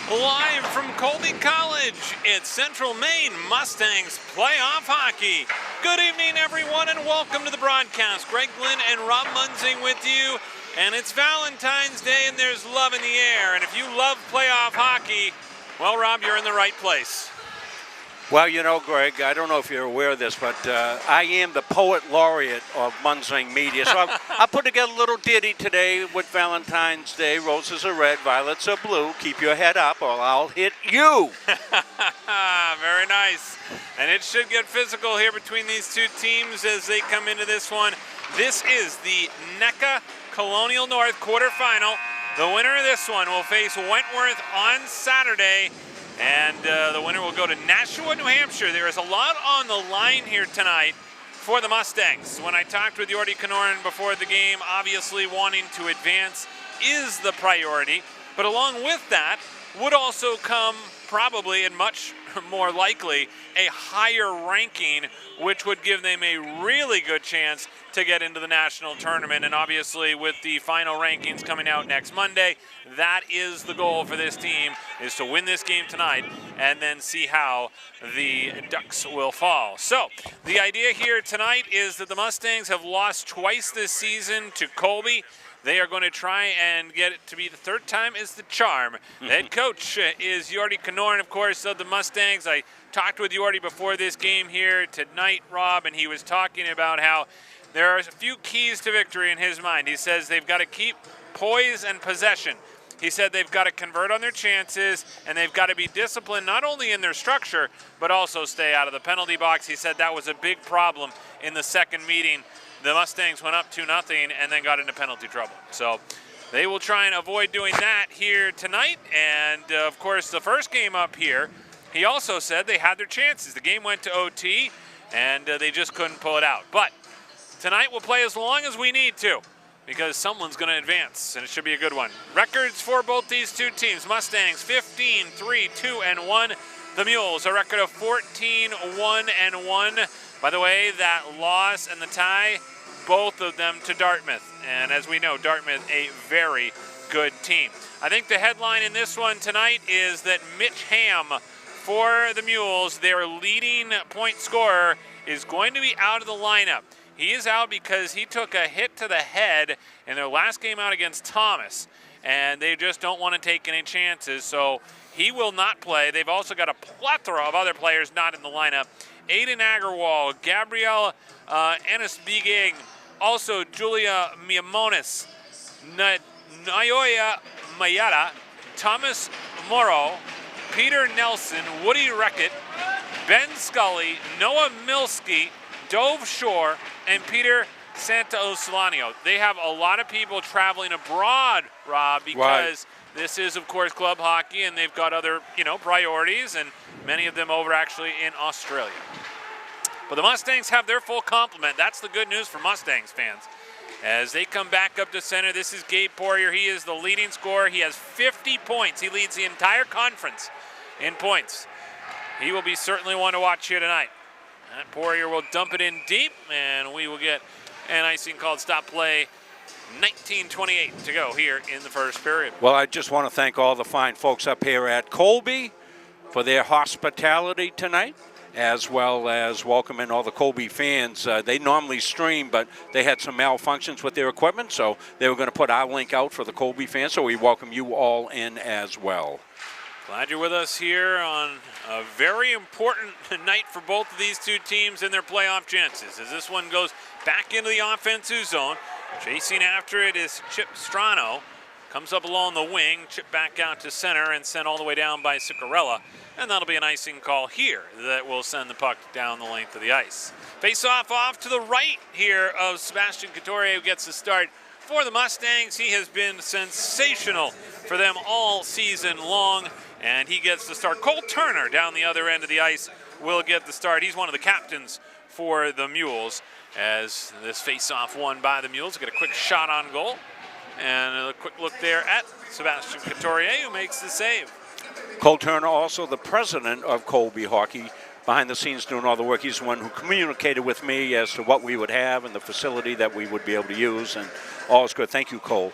Live from Colby College, it's Central Maine Mustangs playoff hockey. Good evening, everyone, and welcome to the broadcast. Greg Glynn and Rob Munzing with you. And it's Valentine's Day, and there's love in the air. And if you love playoff hockey, well, Rob, you're in the right place. Well, you know, Greg, I don't know if you're aware of this, but I am the poet laureate of Munzing Media. So I put together a little ditty today with Valentine's Day. Roses are red, violets are blue. Keep your head up or I'll hit you. Very nice. And it should get physical here between these two teams as they come into this one. This is the NECA Colonial North quarterfinal. The winner of this one will face Wentworth on Saturday. And the winner will go to Nashua, New Hampshire. There is a lot on the line here tonight for the Mustangs. When I talked with Yordi Kanoran before the game, obviously wanting to advance is the priority. But along with that would also come probably, and much more likely, a higher ranking, which would give them a really good chance to get into the national tournament. And obviously with the final rankings coming out next Monday, that is the goal for this team, is to win this game tonight and then see how the Ducks will fall. So the idea here tonight is that the Mustangs have lost twice this season to Colby. They are going to try and get it to be the third time is the charm. The head coach is Yordi Kanoran, of course, of the Mustangs. I talked with Yordi before this game here tonight, Rob, and he was talking about how there are a few keys to victory in his mind. He says they've got to keep poise and possession. He said they've got to convert on their chances, and they've got to be disciplined not only in their structure, but also stay out of the penalty box. He said that was a big problem in the second meeting. The Mustangs went up 2-0 and then got into penalty trouble. So they will try and avoid doing that here tonight. And, of course, the first game up here, he also said they had their chances. The game went to OT, and they just couldn't pull it out. But tonight we'll play as long as we need to, because someone's going to advance, and it should be a good one. Records for both these two teams. Mustangs 15, 3, 2, and 1. The Mules, a record of 14, 1, and 1. By the way, that loss and the tie, both of them to Dartmouth. And as we know, Dartmouth, a very good team. I think the headline in this one tonight is that Mitch Ham for the Mules, their leading point scorer, is going to be out of the lineup. He is out because he took a hit to the head in their last game out against Thomas, and they just don't want to take any chances, so he will not play. They've also got a plethora of other players not in the lineup. Aiden Agarwal, Gabrielle Enesbiging, also Julia Miamonis, Nayoya Mayada, Thomas Morrow, Peter Nelson, Woody Reckett, Ben Scully, Noah Milski, Dove Shore, and Peter Santaocelanio. They have a lot of people traveling abroad, Rob, because this is, of course, club hockey, and they've got other, priorities, and many of them over actually in Australia. But the Mustangs have their full complement. That's the good news for Mustangs fans. As they come back up to center, this is Gabe Poirier. He is the leading scorer. He has 50 points. He leads the entire conference in points. He will be certainly one to watch here tonight. And Poirier will dump it in deep, and we will get an icing called stop play. 19:28 to go here in the first period. Well, I just want to thank all the fine folks up here at Colby for their hospitality tonight, as well as welcoming all the Colby fans. They normally stream, but they had some malfunctions with their equipment, so they were going to put our link out for the Colby fans, so we welcome you all in as well. Glad you're with us here on a very important night for both of these two teams and their playoff chances, as this one goes back into the offensive zone. Chasing after it is Chip Strano. Comes up along the wing, chip back out to center, and sent all the way down by Ciccarella. And that'll be an icing call here that will send the puck down the length of the ice. Face-off off to the right here of Sebastian Couturier, who gets the start for the Mustangs. He has been sensational for them all season long, and he gets the start. Cole Turner down the other end of the ice will get the start. He's one of the captains for the Mules, as this face-off won by the Mules. Get a quick shot on goal, and a quick look there at Sebastian Couturier, who makes the save. Cole Turner, also the president of Colby Hockey, behind the scenes doing all the work. He's the one who communicated with me as to what we would have and the facility that we would be able to use, and all is good. Thank you, Cole.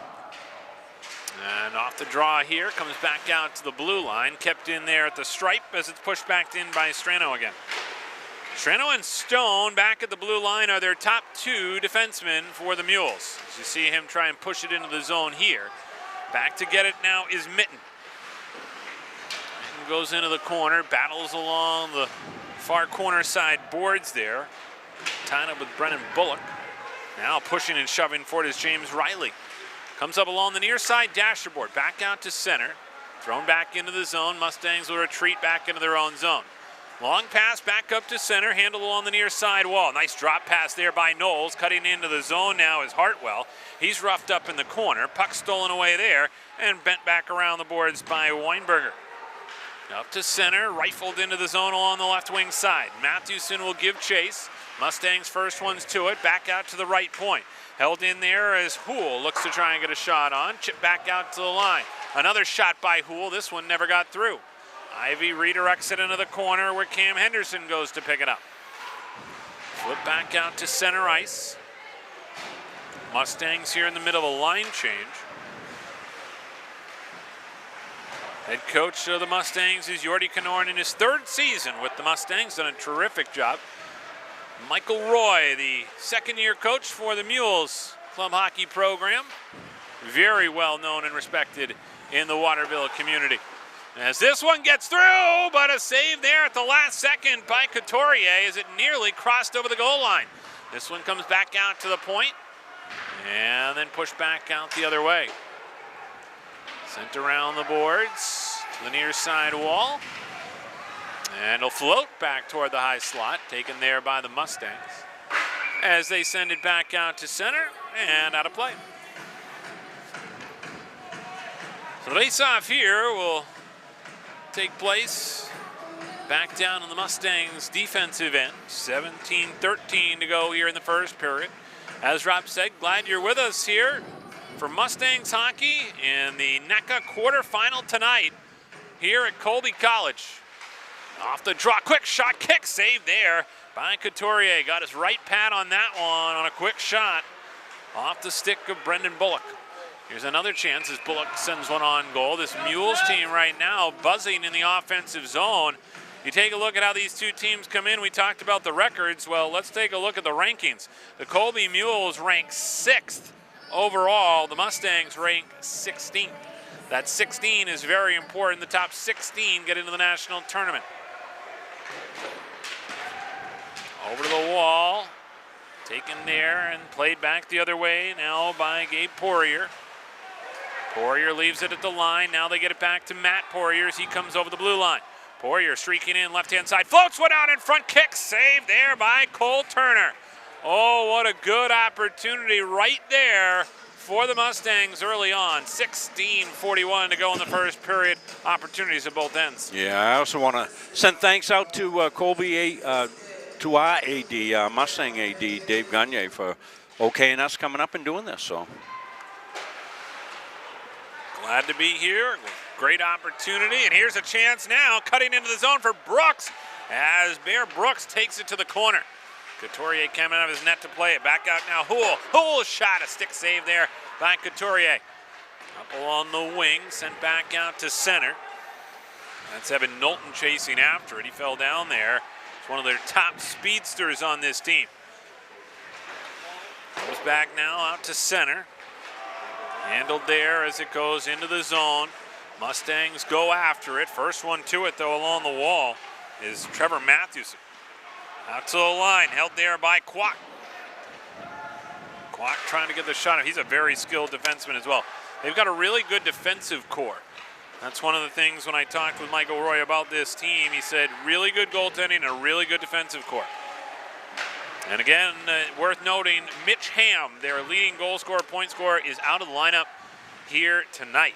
And off the draw here, comes back out to the blue line, kept in there at the stripe as it's pushed back in by Strano again. Strano and Stone back at the blue line are their top two defensemen for the Mules. As you see him try and push it into the zone here. Back to get it now is Mitten. goes into the corner, battles along the far corner side boards there. Tying up with Brendan Bullock. Now pushing and shoving for it is James Riley. Comes up along the near side dasher board. Back out to center. Thrown back into the zone. Mustangs will retreat back into their own zone. Long pass back up to center. Handle along the near side wall. Nice drop pass there by Knowles. Cutting into the zone now is Hartwell. He's roughed up in the corner. Puck stolen away there and bent back around the boards by Weinberger. Up to center. Rifled into the zone along the left wing side. Mathewson will give chase. Mustangs first one's to it. Back out to the right point. Held in there as Houle looks to try and get a shot on. Chip back out to the line. Another shot by Houle. This one never got through. Ivy redirects it into the corner where Cam Henderson goes to pick it up. Flip back out to center ice. Mustangs here in the middle of a line change. Head coach of the Mustangs is Yordi Knorn in his third season with the Mustangs. Done a terrific job. Michael Roy, the second-year coach for the Mules club hockey program. Very well known and respected in the Waterville community. As this one gets through, but a save there at the last second by Couturier as it nearly crossed over the goal line. This one comes back out to the point and then pushed back out the other way. Sent around the boards to the near side wall. And it'll float back toward the high slot, taken there by the Mustangs as they send it back out to center and out of play. So the face-off here will take place back down on the Mustangs' defensive end. 17-13 to go here in the first period. As Rob said, glad you're with us here for Mustangs hockey in the NECA quarterfinal tonight here at Colby College. Off the draw, quick shot, kick, save there by Couturier. Got his right pad on that one on a quick shot off the stick of Brendan Bullock. Here's another chance as Bullock sends one on goal. This Mules team right now buzzing in the offensive zone. You take a look at how these two teams come in. We talked about the records. Well, let's take a look at the rankings. The Colby Mules rank 6th overall. The Mustangs rank 16th. That 16 is very important. The top 16 get into the national tournament. Over to the wall. Taken there and played back the other way now by Gabe Poirier. Poirier leaves it at the line. Now they get it back to Matt Poirier as he comes over the blue line. Poirier streaking in left-hand side. Floats one out in front. Kick saved there by Cole Turner. Oh, what a good opportunity right there for the Mustangs early on. 16:41 to go in the first period. Opportunities at both ends. Yeah, I also want to send thanks out to Colby, to our AD, Mustang AD, Dave Gagne, for okaying us coming up and doing this. So glad to be here. Great opportunity, and here's a chance now, cutting into the zone for Brooks as Bear Brooks takes it to the corner. Couturier coming out of his net to play it. Back out now, Houle. Houle shot, a stick save there by Couturier. Up along the wing, sent back out to center. That's Evan Knowlton chasing after it. He fell down there. It's one of their top speedsters on this team. Goes back now out to center. Handled there as it goes into the zone. Mustangs go after it. First one to it, though, along the wall is Trevor Mathewson. Out to the line, held there by Kwok. Kwok trying to get the shot. He's a very skilled defenseman as well. They've got a really good defensive core. That's one of the things when I talked with Michael Roy about this team. He said really good goaltending and a really good defensive core. And again, worth noting, Mitch Ham, their leading goal scorer, point scorer, is out of the lineup here tonight.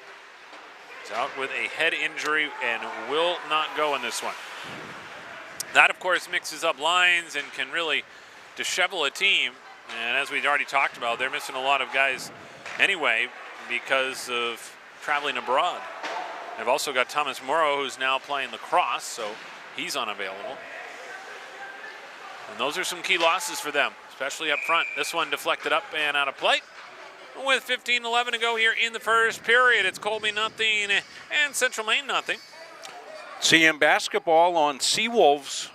He's out with a head injury and will not go in this one. That, of course, mixes up lines and can really dishevel a team. And as we've already talked about, they're missing a lot of guys anyway because of traveling abroad. They've also got Thomas Morrow, who's now playing lacrosse, so he's unavailable. And those are some key losses for them, especially up front. This one deflected up and out of play. With 15-11 to go here in the first period, it's Colby nothing and Central Maine nothing. CM basketball on Seawolves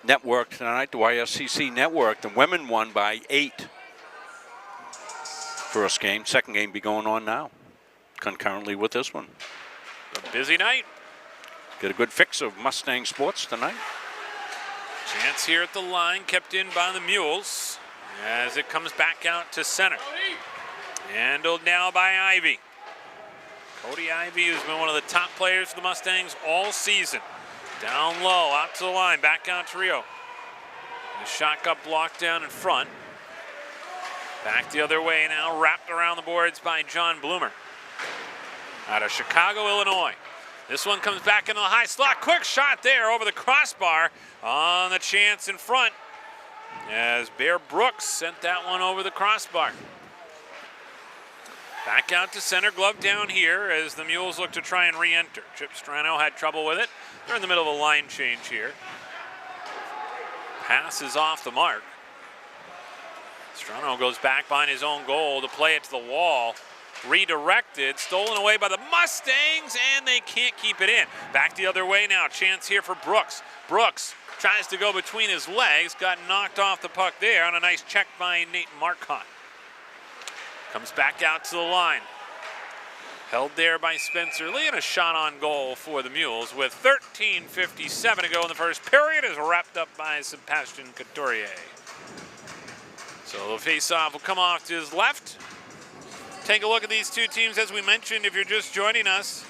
network tonight, the YSCC network. The women won by 8. First game, second game be going on now, concurrently with this one. A busy night. get a good fix of Mustang sports tonight. Chance here at the line, kept in by the Mules as it comes back out to center. Handled now by Ivy. Cody Ivy, who's been one of the top players for the Mustangs all season. Down low, out to the line, back out to Rio. The shot got blocked down in front. Back the other way now, wrapped around the boards by John Bloomer. Out of Chicago, Illinois. This one comes back into the high slot. Quick shot there over the crossbar on the chance in front as Bear Brooks sent that one over the crossbar. Back out to center, glove down here as the Mules look to try and re-enter. Chip Strano had trouble with it. They're in the middle of a line change here. Pass is off the mark. Strano goes back behind his own goal to play it to the wall. Redirected, stolen away by the Mustangs, and they can't keep it in. Back the other way now, chance here for Brooks. Brooks tries to go between his legs, got knocked off the puck there on a nice check by Nate Marcotte. Comes back out to the line. Held there by Spencer Lee, and a shot on goal for the Mules with 13:57 to go in the first period, is wrapped up by Sebastian Couturier. So the face-off will come off to his left. Take a look at these two teams. As we mentioned, if you're just joining us,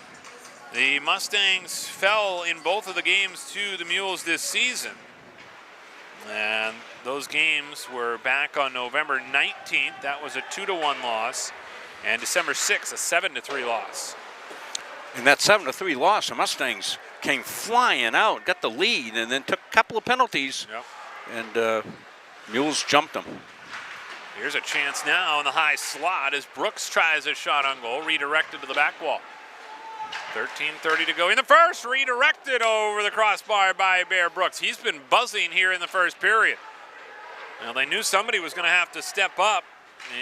the Mustangs fell in both of the games to the Mules this season. And those games were back on November 19th. That was a 2-1 loss. And December 6th, a 7-3 loss. And that 7-3 loss, the Mustangs came flying out, got the lead, and then took a couple of penalties. Yep. And Mules jumped them. Here's a chance now in the high slot as Brooks tries a shot on goal, redirected to the back wall. 13:30 to go in the first, redirected over the crossbar by Bear Brooks. He's been buzzing here in the first period. Now they knew somebody was going to have to step up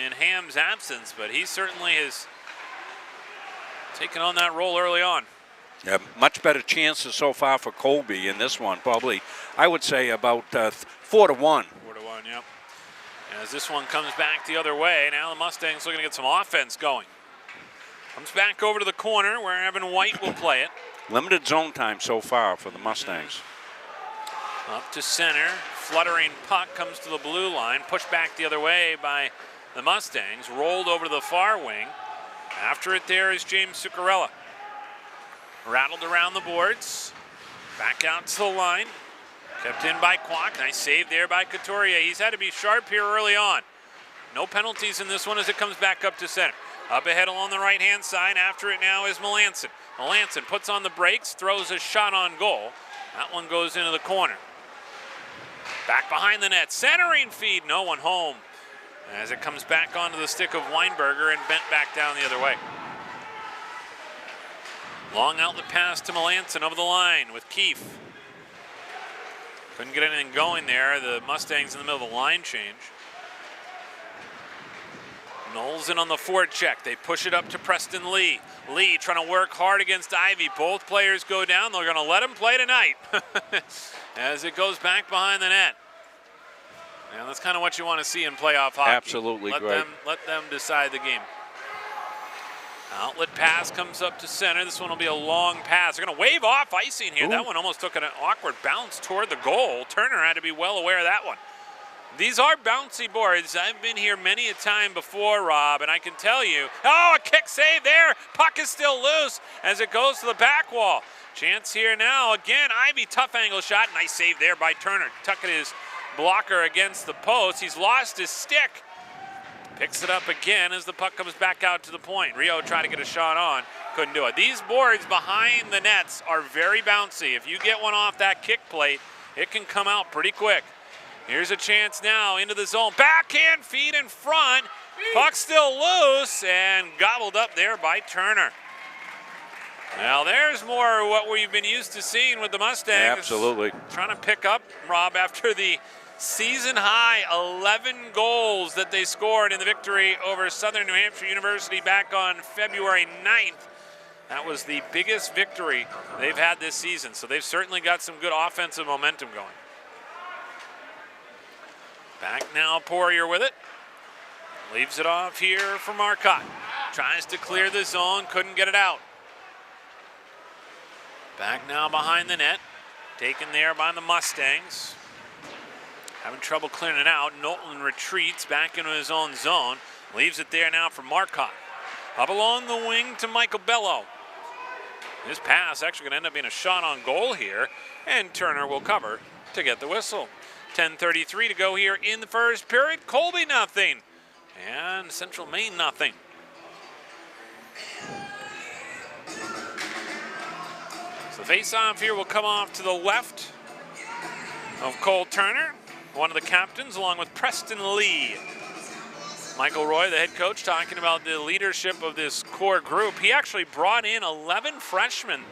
in Ham's absence, but he certainly has taken on that role early on. Yeah, much better chances so far for Colby in this one. Probably, I would say about 4-1. 4-1, yep. As this one comes back the other way, now the Mustangs looking to get some offense going. Comes back over to the corner where Evan White will play it. Limited zone time so far for the Mustangs. Up to center, fluttering puck comes to the blue line, pushed back the other way by the Mustangs, rolled over to the far wing. After it there is James Zuccarella. Rattled around the boards, back out to the line. Kept in by Kwok. Nice save there by Couturier. He's had to be sharp here early on. No penalties in this one as it comes back up to center. Up ahead along the right-hand side. After it now is Melanson. Melanson puts on the brakes, throws a shot on goal. That one goes into the corner. Back behind the net. Centering feed. No one home. As it comes back onto the stick of Weinberger and bent back down the other way. Long outlet pass to Melanson over the line with Keefe. Couldn't get anything going there. The Mustangs in the middle of a line change. Knowles in on the forward check. They push it up to Preston Lee. Lee trying to work hard against Ivy. Both players go down. They're going to let him play tonight as it goes back behind the net. And that's kind of what you want to see in playoff hockey. Absolutely great. Let them decide the game. Outlet pass comes up to center. This one will be a long pass. They're going to wave off icing here. Ooh. That one almost took an awkward bounce toward the goal. Turner had to be well aware of that one. These are bouncy boards. I've been here many a time before, Rob, and I can tell you, oh, a kick save there. Puck is still loose as it goes to the back wall. Chance here now. Again, Ivy, tough angle shot. Nice save there by Turner. Tucking his blocker against the post. He's lost his stick. Picks it up again as the puck comes back out to the point. Rio tried to get a shot on. Couldn't do it. These boards behind the nets are very bouncy. If you get one off that kick plate, it can come out pretty quick. Here's a chance now into the zone. Backhand feed in front. Puck still loose and gobbled up there by Turner. Now there's more what we've been used to seeing with the Mustangs. Absolutely. Trying to pick up, Rob, after the season high 11 goals that they scored in the victory over Southern New Hampshire University back on February 9th. That was the biggest victory they've had this season. So they've certainly got some good offensive momentum going. Back now, Poirier with it. Leaves it off here for Marcotte. Tries to clear the zone, couldn't get it out. Back now behind the net. Taken there by the Mustangs. Having trouble clearing it out. Knowlton retreats back into his own zone. Leaves it there now for Marcotte. Up along the wing to Michael Bello. His pass actually going to end up being a shot on goal here. And Turner will cover to get the whistle. 10:33 to go here in the first period. Colby nothing. And Central Maine nothing. So the face-off here will come off to the left of Cole Turner, one of the captains, along with Preston Lee. Michael Roy, the head coach, talking about the leadership of this core group. He actually brought in 11 freshmen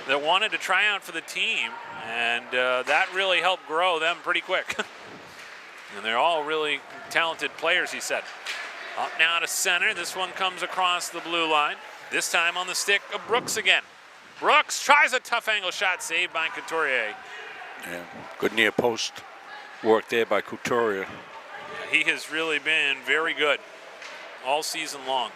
that wanted to try out for the team, and that really helped grow them pretty quick. And they're all really talented players, he said. Up now to center. This one comes across the blue line. This time on the stick of Brooks again. Brooks tries a tough angle shot, saved by Couturier. Yeah, good near post work there by Couturier. Yeah, he has really been very good all season long.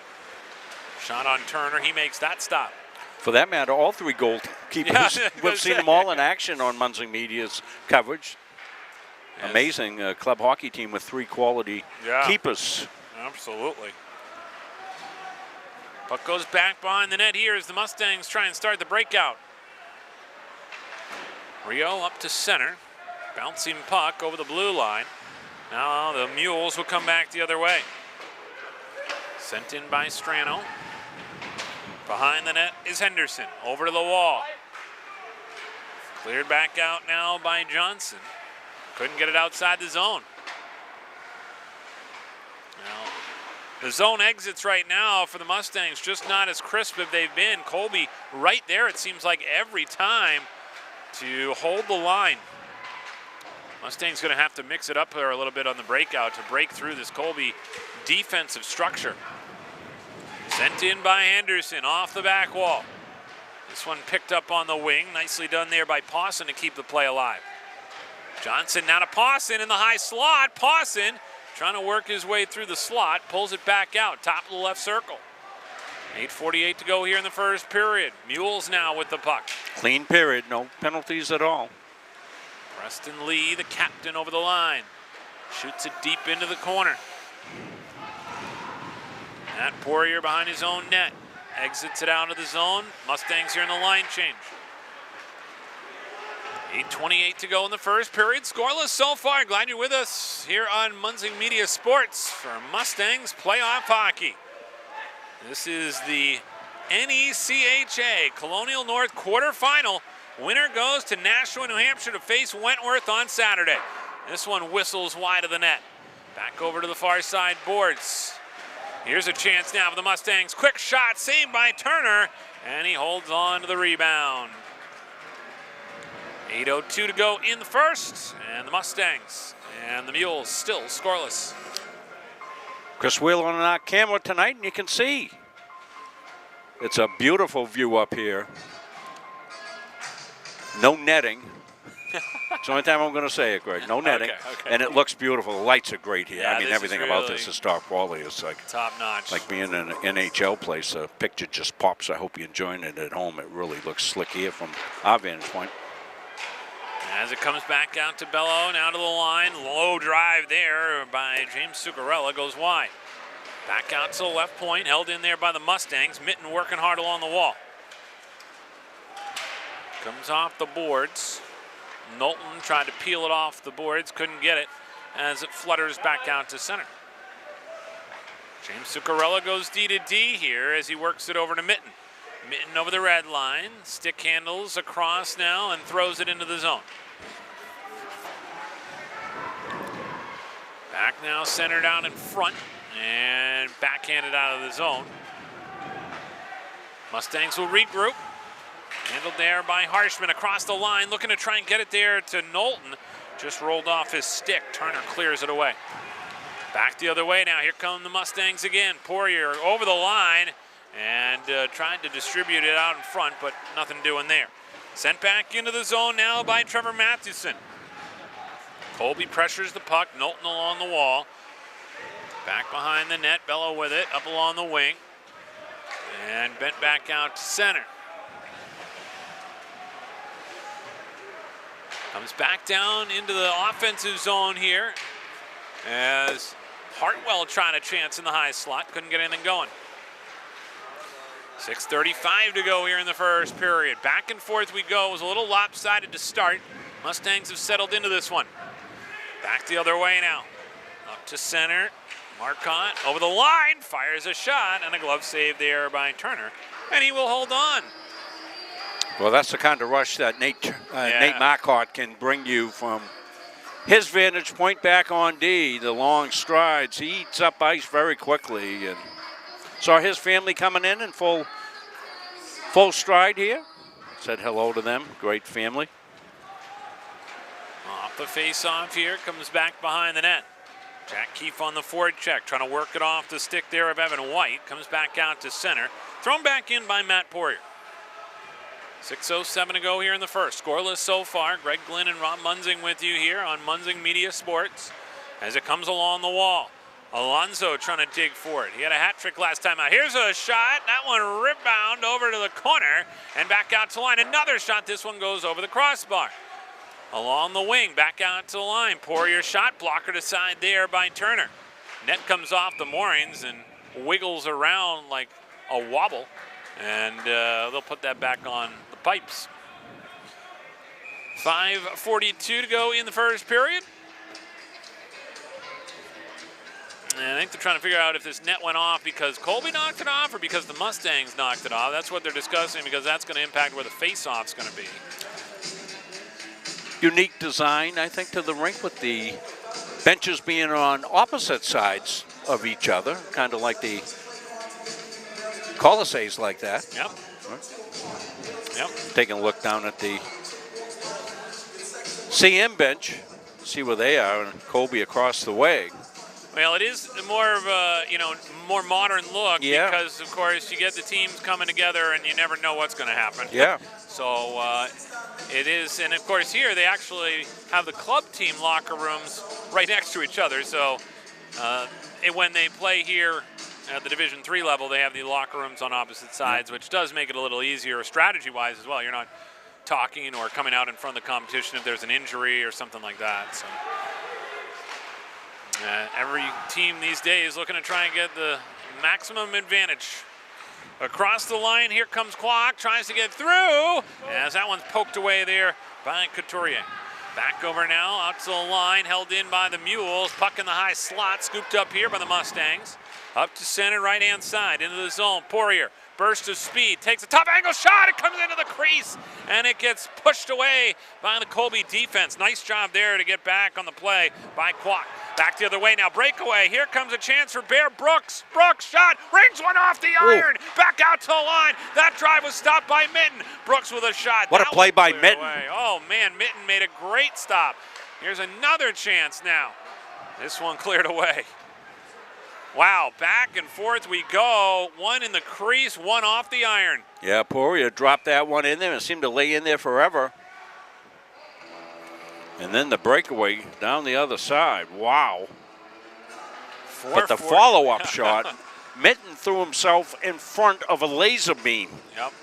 Shot on Turner, he makes that stop. For that matter, all three goalkeepers, Yeah, we've seen them all in action on Munsing Media's coverage. Yes. Amazing club hockey team with three quality keepers. Absolutely. Puck goes back behind the net here as the Mustangs try and start the breakout. Rio up to center. Bouncing puck over the blue line. Now the Mules will come back the other way. Sent in by Strano. Behind the net is Henderson. Over to the wall. Cleared back out now by Johnson. Couldn't get it outside the zone. Now, the zone exits right now for the Mustangs, just not as crisp as they've been. Colby right there, it seems like every time, to hold the line. Mustangs going to have to mix it up there a little bit on the breakout to break through this Colby defensive structure. Sent in by Henderson off the back wall. This one picked up on the wing. Nicely done there by Pawson to keep the play alive. Johnson now to Pawson in the high slot. Pawson trying to work his way through the slot, pulls it back out, top of the left circle. 8:48 to go here in the first period. Mules now with the puck. Clean period, no penalties at all. Preston Lee, the captain, over the line. Shoots it deep into the corner. Matt Poirier behind his own net. Exits it out of the zone. Mustangs here in the line change. 8:28 to go in the first period. Scoreless so far. Glad you're with us here on Munsing Media Sports for Mustangs playoff hockey. This is the NECHA Colonial North quarterfinal. Winner goes to Nashua, New Hampshire to face Wentworth on Saturday. This one whistles wide of the net. Back over to the far side boards. Here's a chance now for the Mustangs. Quick shot, saved by Turner, and he holds on to the rebound. 8:02 to go in the first, and the Mustangs and the Mules still scoreless. Chris Wheeler on our camera tonight, and you can see it's a beautiful view up here. No netting. It's the only time I'm going to say it, Greg. No netting. Okay. And it looks beautiful. The lights are great here. Yeah, I mean, everything really about this is top quality. It's like top notch. Like being in an NHL place. The picture just pops. I hope you're enjoying it at home. It really looks slick here from our vantage point. As it comes back out to Bello, now to the line. Low drive there by James Zuccarella, goes wide. Back out to the left point, held in there by the Mustangs. Mitten working hard along the wall. Comes off the boards. Knowlton tried to peel it off the boards, couldn't get it as it flutters back out to center. James Zuccarella goes D to D here as he works it over to Mitten. Mitten over the red line, stick handles across now and throws it into the zone. Back now centered out in front and backhanded out of the zone. Mustangs will regroup. Handled there by Harshman across the line, looking to try and get it there to Knowlton. Just rolled off his stick. Turner clears it away. Back the other way now. Here come the Mustangs again. Poirier over the line and trying to distribute it out in front, but nothing doing there. Sent back into the zone now by Trevor Mathewson. Colby pressures the puck. Knowlton along the wall. Back behind the net. Bello with it. Up along the wing. And bent back out to center. Comes back down into the offensive zone here as Hartwell trying to chance in the high slot. Couldn't get anything going. 6:35 to go here in the first period. Back and forth we go. It was a little lopsided to start. Mustangs have settled into this one. Back the other way now. Up to center. Marcotte over the line. Fires a shot and a glove save there by Turner. And he will hold on. Well, that's the kind of rush that Nate Marcotte can bring you from his vantage point back on D. The long strides. He eats up ice very quickly. And saw his family coming in full stride here. Said hello to them. Great family. Off the face-off here. Comes back behind the net. Jack Keefe on the forward check. Trying to work it off the stick there of Evan White. Comes back out to center. Thrown back in by Matt Poirier. 6:07 to go here in the first. Scoreless so far. Greg Glynn and Rob Munzing with you here on Munzing Media Sports as it comes along the wall. Alonso trying to dig for it. He had a hat trick last time out. Here's a shot. That one rebound over to the corner and back out to line. Another shot. This one goes over the crossbar. Along the wing, back out to the line. Poirier shot, blocker to side there by Turner. Net comes off the moorings and wiggles around like a wobble. And they'll put that back on the pipes. 5:42 to go in the first period. And I think they're trying to figure out if this net went off because Colby knocked it off or because the Mustangs knocked it off. That's what they're discussing because that's going to impact where the face-off's going to be. Unique design, I think, to the rink with the benches being on opposite sides of each other, kind of like the Colisees like that. Yep. Yep. Taking a look down at the CM bench, see where they are, and Colby across the way. Well, it is more of a, more modern look because, of course, you get the teams coming together and you never know what's going to happen. Yeah. So it is, and of course here they actually have the club team locker rooms right next to each other. So when they play here at the Division III level, they have the locker rooms on opposite sides, which does make it a little easier strategy-wise as well. You're not talking or coming out in front of the competition if there's an injury or something like that. So. Every team these days looking to try and get the maximum advantage. Across the line, here comes Kwok, tries to get through, as that one's poked away there by Couturier. Back over now, out to the line, held in by the Mules. Puck in the high slot, scooped up here by the Mustangs. Up to center, right-hand side, into the zone. Poirier, burst of speed, takes a tough angle shot. It comes into the crease, and it gets pushed away by the Colby defense. Nice job there to get back on the play by Kwok. Back the other way now, breakaway. Here comes a chance for Bear Brooks. Brooks shot, rings one off the iron. Back out to the line. That drive was stopped by Mitten. Brooks with a shot. What a play by Mitten. Oh, man, Mitten made a great stop. Here's another chance now. This one cleared away. Wow, back and forth we go. One in the crease, one off the iron. Yeah, Poirier dropped that one in there and seemed to lay in there forever. And then the breakaway down the other side. Wow. But the follow-up shot, Mitten threw himself in front of a laser beam. Yep.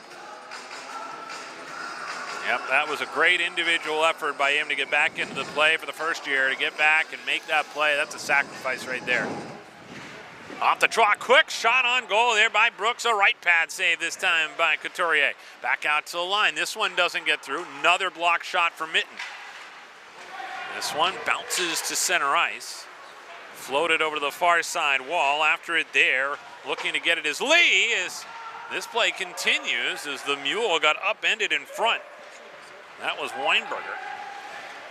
Yep, that was a great individual effort by him to get back into the play for the first year, to get back and make that play. That's a sacrifice right there. Off the draw, quick shot on goal there by Brooks. A right pad save this time by Couturier. Back out to the line. This one doesn't get through. Another block shot for Mitten. This one bounces to center ice. Floated over to the far side wall. After it there, looking to get it is Lee. As this play continues as the Mule got upended in front. That was Weinberger.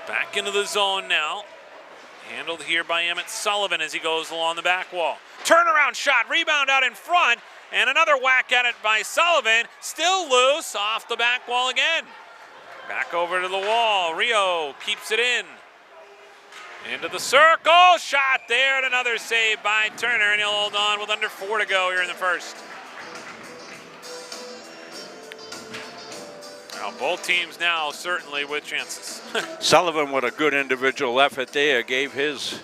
Back into the zone now. Handled here by Emmett Sullivan as he goes along the back wall. Turnaround shot, rebound out in front, and another whack at it by Sullivan. Still loose, off the back wall again. Back over to the wall. Rio keeps it in. Into the circle, shot there, and another save by Turner, and he'll hold on with under 4 to go here in the first. Now both teams now certainly with chances. Sullivan with a good individual effort there, gave his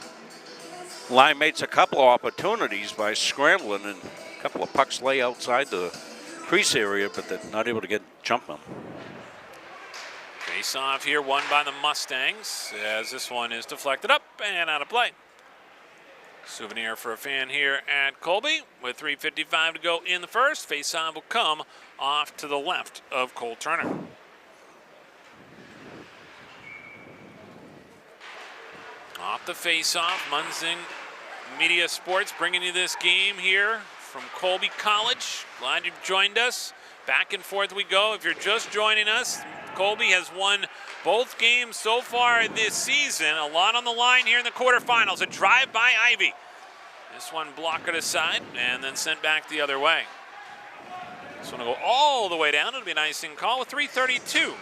line mates a couple of opportunities by scrambling, and a couple of pucks lay outside the crease area, but they're not able to get jump them. Face off here, won by the Mustangs, as this one is deflected up and out of play. Souvenir for a fan here at Colby with 3:55 to go in the first. Face off will come off to the left of Cole Turner. Off the face-off, Munzing Media Sports bringing you this game here from Colby College. Glad you've joined us. Back and forth we go. If you're just joining us, Colby has won both games so far this season. A lot on the line here in the quarterfinals. A drive by Ivy. This one blocked aside and then sent back the other way. This one will go all the way down. It'll be an icing call with 3:32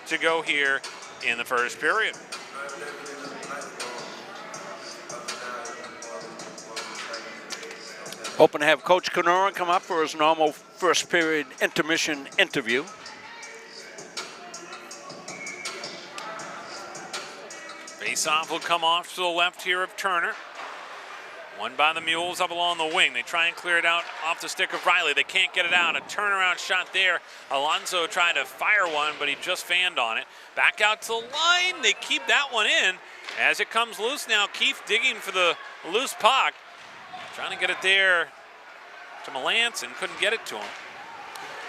to go here in the first period. Hoping to have Coach Kenoran come up for his normal first period intermission interview. Face-off will come off to the left here of Turner. Won by the Mules up along the wing. They try and clear it out off the stick of Riley. They can't get it out. A turnaround shot there. Alonso tried to fire one, but he just fanned on it. Back out to the line. They keep that one in. As it comes loose now, Keefe digging for the loose puck. Trying to get it there to Melanson, couldn't get it to him.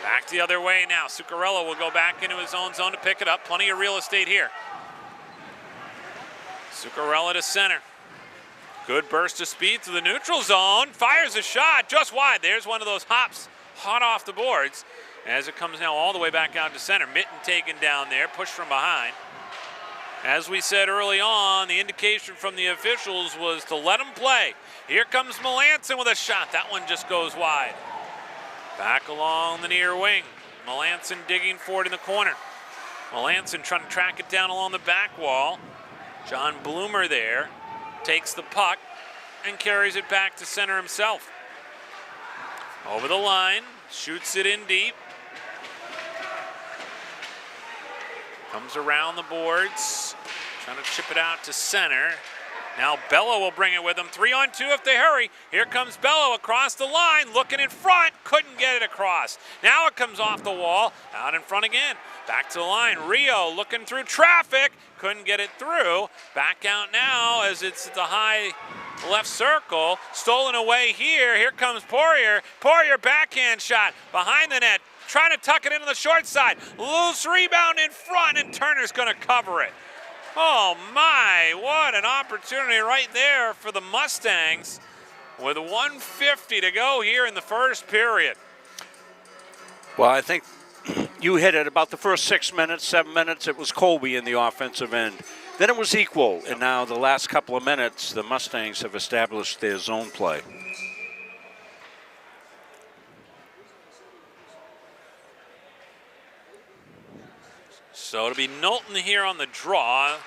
Back the other way now. Zuccarello will go back into his own zone to pick it up. Plenty of real estate here. Zuccarello to center. Good burst of speed to the neutral zone. Fires a shot just wide. There's one of those hops hot off the boards as it comes now all the way back out to center. Mitten taken down there, pushed from behind. As we said early on, the indication from the officials was to let him play. Here comes Melanson with a shot. That one just goes wide. Back along the near wing. Melanson digging for it in the corner. Melanson trying to track it down along the back wall. John Bloomer there takes the puck and carries it back to center himself. Over the line, shoots it in deep. Comes around the boards, trying to chip it out to center. Now Bello will bring it with him. 3-on-2 if they hurry. Here comes Bello across the line, looking in front, couldn't get it across. Now it comes off the wall, out in front again. Back to the line, Rio looking through traffic, couldn't get it through. Back out now as it's at the high left circle. Stolen away here. Here comes Poirier. Poirier backhand shot behind the net. Trying to tuck it into the short side. Loose rebound in front, and Turner's going to cover it. Oh my, what an opportunity right there for the Mustangs with 1:50 to go here in the first period. Well, I think you hit it about the first 6 minutes, 7 minutes. It was Colby in the offensive end. Then it was equal, and now the last couple of minutes, the Mustangs have established their zone play. So it'll be Knowlton here on the draw.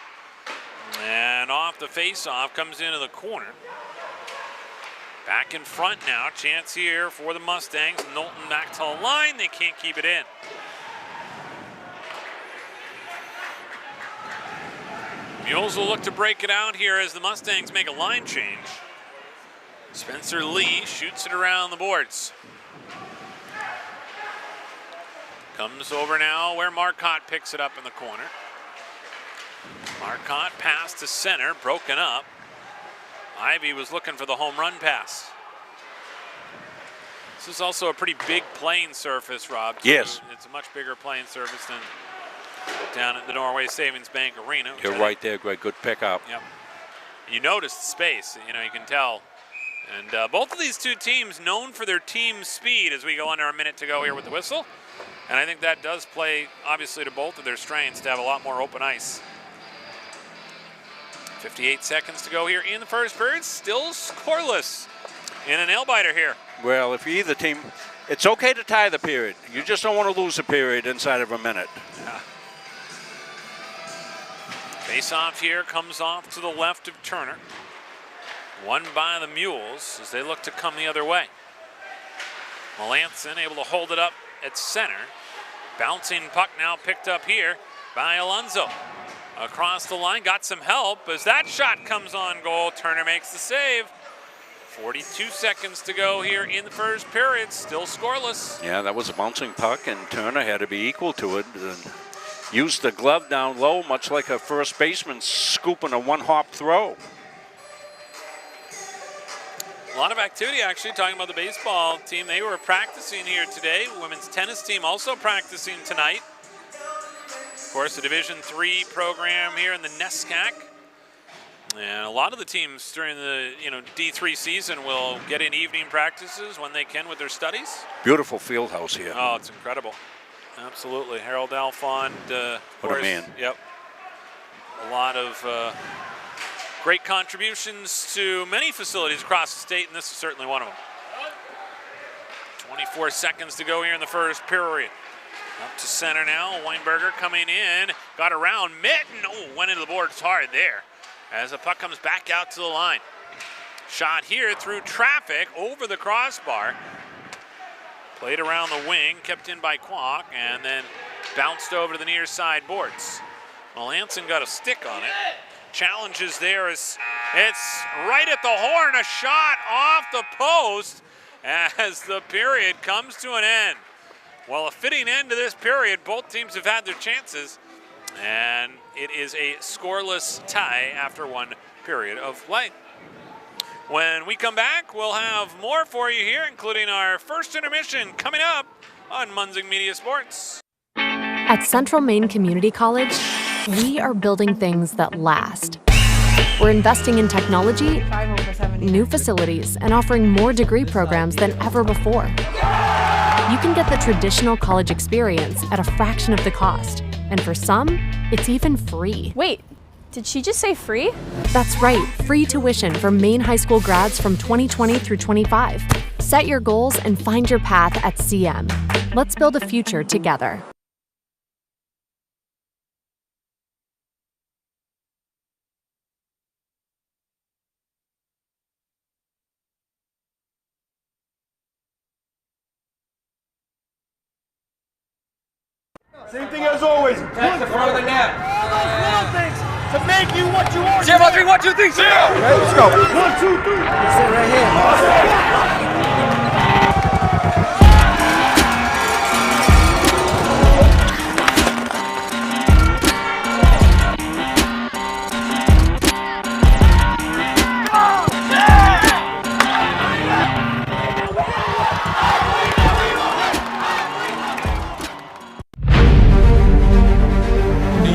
And off the face-off, comes into the corner. Back in front now, chance here for the Mustangs. Knowlton back to the line, they can't keep it in. Mules will look to break it out here as the Mustangs make a line change. Spencer Lee shoots it around the boards. Comes over now where Marcotte picks it up in the corner. Marcotte pass to center, broken up. Ivy was looking for the home run pass. This is also a pretty big playing surface, Rob. Yes. It's a much bigger playing surface than down at the Norway Savings Bank Arena. You're right there, Greg. Good pickup. Yep. You notice the space, you can tell. And both of these two teams known for their team speed as we go under a minute to go here with the whistle. And I think that does play, obviously, to both of their strengths to have a lot more open ice. 58 seconds to go here in the first period. Still scoreless in a nail-biter here. Well, if you're either team, it's okay to tie the period. You just don't want to lose a period inside of a minute. Yeah. Face-off here comes off to the left of Turner. Won by the Mules as they look to come the other way. Melanson able to hold it up at center. Bouncing puck now picked up here by Alonso. Across the line, got some help as that shot comes on goal. Turner makes the save. 42 seconds to go here in the first period, still scoreless. Yeah, that was a bouncing puck, and Turner had to be equal to it. And Used the glove down low, much like a first baseman scooping a one-hop throw. A lot of activity, actually, talking about the baseball team. They were practicing here today. Women's tennis team also practicing tonight. Of course, the Division III program here in the NESCAC. And a lot of the teams during the D3 season will get in evening practices when they can with their studies. Beautiful field house here. Oh, it's incredible. Absolutely. Harold Alfond. What a man. Yep. A lot of great contributions to many facilities across the state, and this is certainly one of them. 24 seconds to go here in the first period. Up to center now. Weinberger coming in. Got around Mitten. Oh, went into the boards hard there as the puck comes back out to the line. Shot here through traffic over the crossbar. Played around the wing, kept in by Kwok, and then bounced over to the near side boards. Melanson got a stick on it. Challenges there is, it's right at the horn, a shot off the post as the period comes to an end. Well, a fitting end to this period. Both teams have had their chances, and it is a scoreless tie after one period of play. When we come back, we'll have more for you here, including our first intermission coming up on Munzing Media Sports. At Central Maine Community College, we are building things that last. We're investing in technology, new facilities, and offering more degree programs than ever before. You can get the traditional college experience at a fraction of the cost, and for some, it's even free. Wait, did she just say free? That's right, free tuition for Maine high school grads from 2020 through 25. Set your goals and find your path at CM. Let's build a future together. Same thing as always. That's the front of the net. All those little things to make you what you are. 0, 3, 1, 2, 3, 0. Okay, let's go. 1, 2, 3. Sit right here.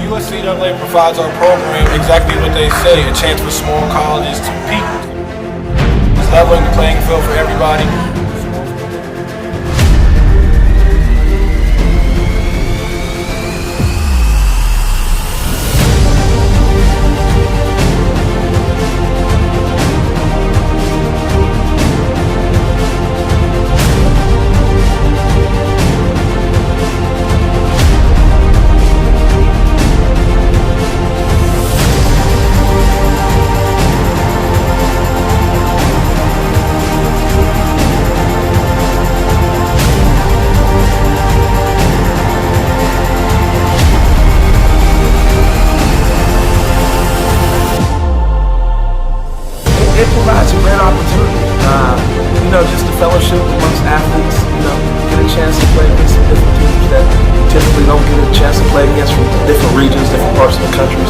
USCAA provides our program exactly what they say, a chance for small colleges to compete. It's leveling the playing field for everybody. It provides a great opportunity, just the fellowship amongst athletes, get a chance to play against some different teams that you typically don't get a chance to play against from different regions, different parts of the country.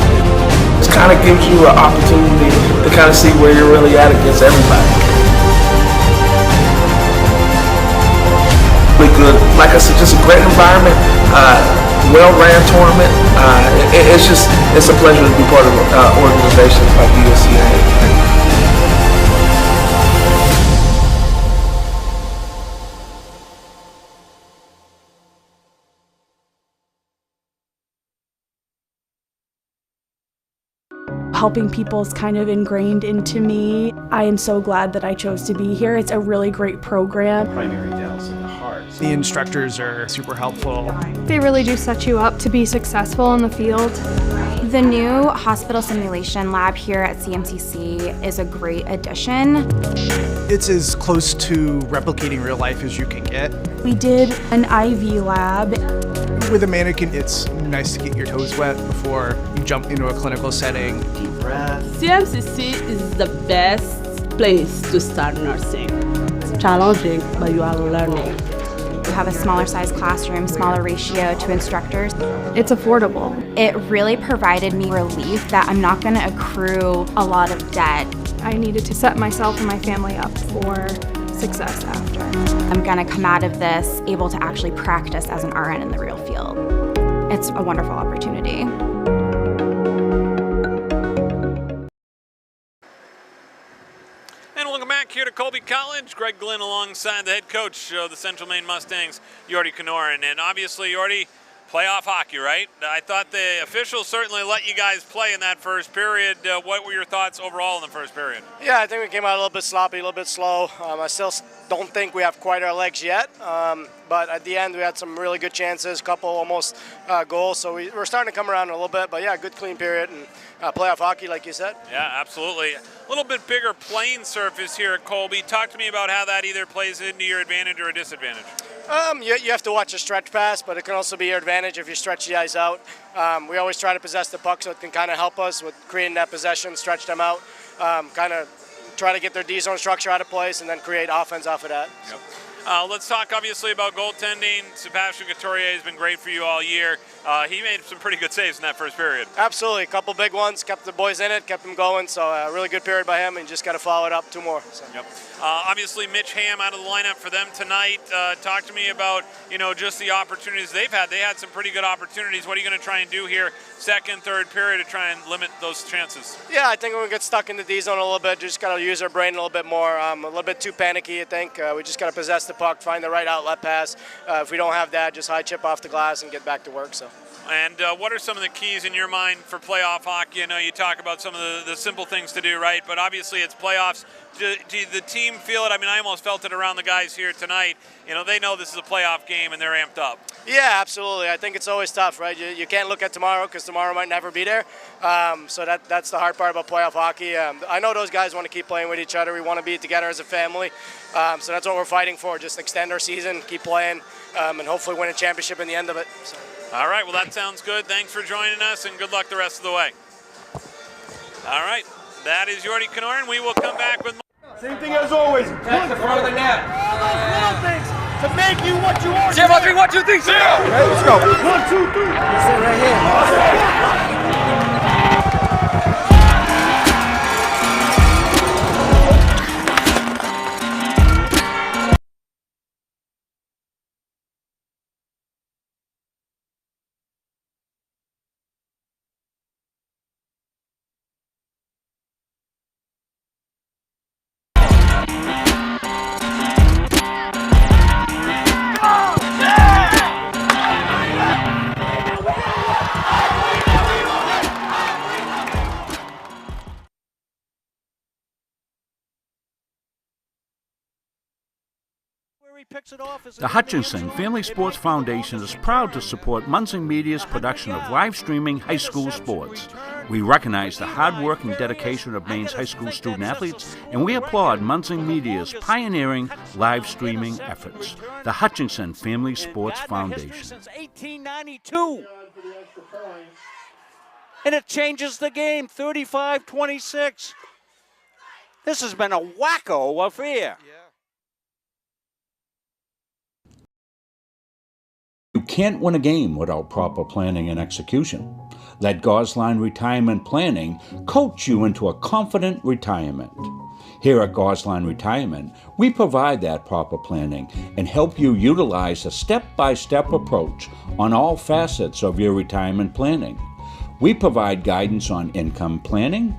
This kind of gives you an opportunity to kind of see where you're really at against everybody. Really good, like I said, just a great environment, well-ran tournament. It's a pleasure to be part of organizations like USCAA. Helping people is kind of ingrained into me. I am so glad that I chose to be here. It's a really great program. Primary dentals in the heart. The instructors are super helpful. They really do set you up to be successful in the field. The new hospital simulation lab here at CMCC is a great addition. It's as close to replicating real life as you can get. We did an IV lab. With a mannequin, it's nice to get your toes wet before you jump into a clinical setting. Deep breath. CMCC is the best place to start nursing. It's challenging, but you are learning. You have a smaller size classroom, smaller ratio to instructors. It's affordable. It really provided me relief that I'm not going to accrue a lot of debt. I needed to set myself and my family up for success after. I'm going to come out of this able to actually practice as an RN in the real field. It's a wonderful opportunity. And welcome back here to Colby College. Greg Glynn alongside the head coach of the Central Maine Mustangs, Yordi Kenorin. And obviously, Yordi, playoff hockey, right? I thought the officials certainly let you guys play in that first period. What were your thoughts overall in the first period? Yeah, I think we came out a little bit sloppy, a little bit slow. I still don't think we have quite our legs yet, but at the end we had some really good chances, couple almost goals, so we're starting to come around a little bit. But yeah, good clean period and playoff hockey, like you said. Yeah, absolutely. A little bit bigger playing surface here at Colby. Talk to me about how that either plays into your advantage or a disadvantage. You have to watch a stretch pass, but it can also be your advantage if you stretch the ice out. We always try to possess the puck, so it can kind of help us with creating that possession, stretch them out, kind of try to get their D-zone structure out of place, and then create offense off of that. Yep. Let's talk obviously about goaltending. Sebastian Couturier has been great for you all year. He made some pretty good saves in that first period. Absolutely, a couple big ones, kept the boys in it, kept them going, so a really good period by him, and just got to follow it up 2 more. So. Yep. Obviously, Mitch Ham out of the lineup for them tonight. Talk to me about, just the opportunities they've had. They had some pretty good opportunities. What are you going to try and do here, second, third period, to try and limit those chances? Yeah, I think when we get stuck in the D zone a little bit, just got to use our brain a little bit more. A little bit too panicky, I think. We just got to possess the puck, find the right outlet pass. If we don't have that, just high chip off the glass and get back to work. So. And what are some of the keys in your mind for playoff hockey? I know you talk about some of the simple things to do, right? But obviously it's playoffs. Do the team feel it? I mean, I almost felt it around the guys here tonight. They know this is a playoff game and they're amped up. Yeah, absolutely. I think it's always tough, right? You can't look at tomorrow because tomorrow might never be there. So that's the hard part about playoff hockey. I know those guys want to keep playing with each other. We want to be together as a family. So that's what we're fighting for, just extend our season, keep playing, and hopefully win a championship in the end of it. So. All right, well, that sounds good. Thanks for joining us, and good luck the rest of the way. All right, that is Yordi Kenorin. We will come back with more. Same thing as always. That's the front of the net. All those little things to make you what you are. 0, 3, 1, 2, 3, 0. Okay, let's go. 1, 2, 3. That's it right here. The Hutchinson Family Sports Foundation is proud to support Munsing Media's production of live streaming high school sports. We recognize the hard work and dedication of Maine's high school student athletes, and we applaud Munsing Media's pioneering live streaming efforts. The Hutchinson Family Sports Foundation. Since 1892. And it changes the game, 35-26. This has been a wacko affair. You can't win a game without proper planning and execution. Let Gosline Retirement Planning coach you into a confident retirement. Here at Gosline Retirement, we provide that proper planning and help you utilize a step-by-step approach on all facets of your retirement planning. We provide guidance on income planning,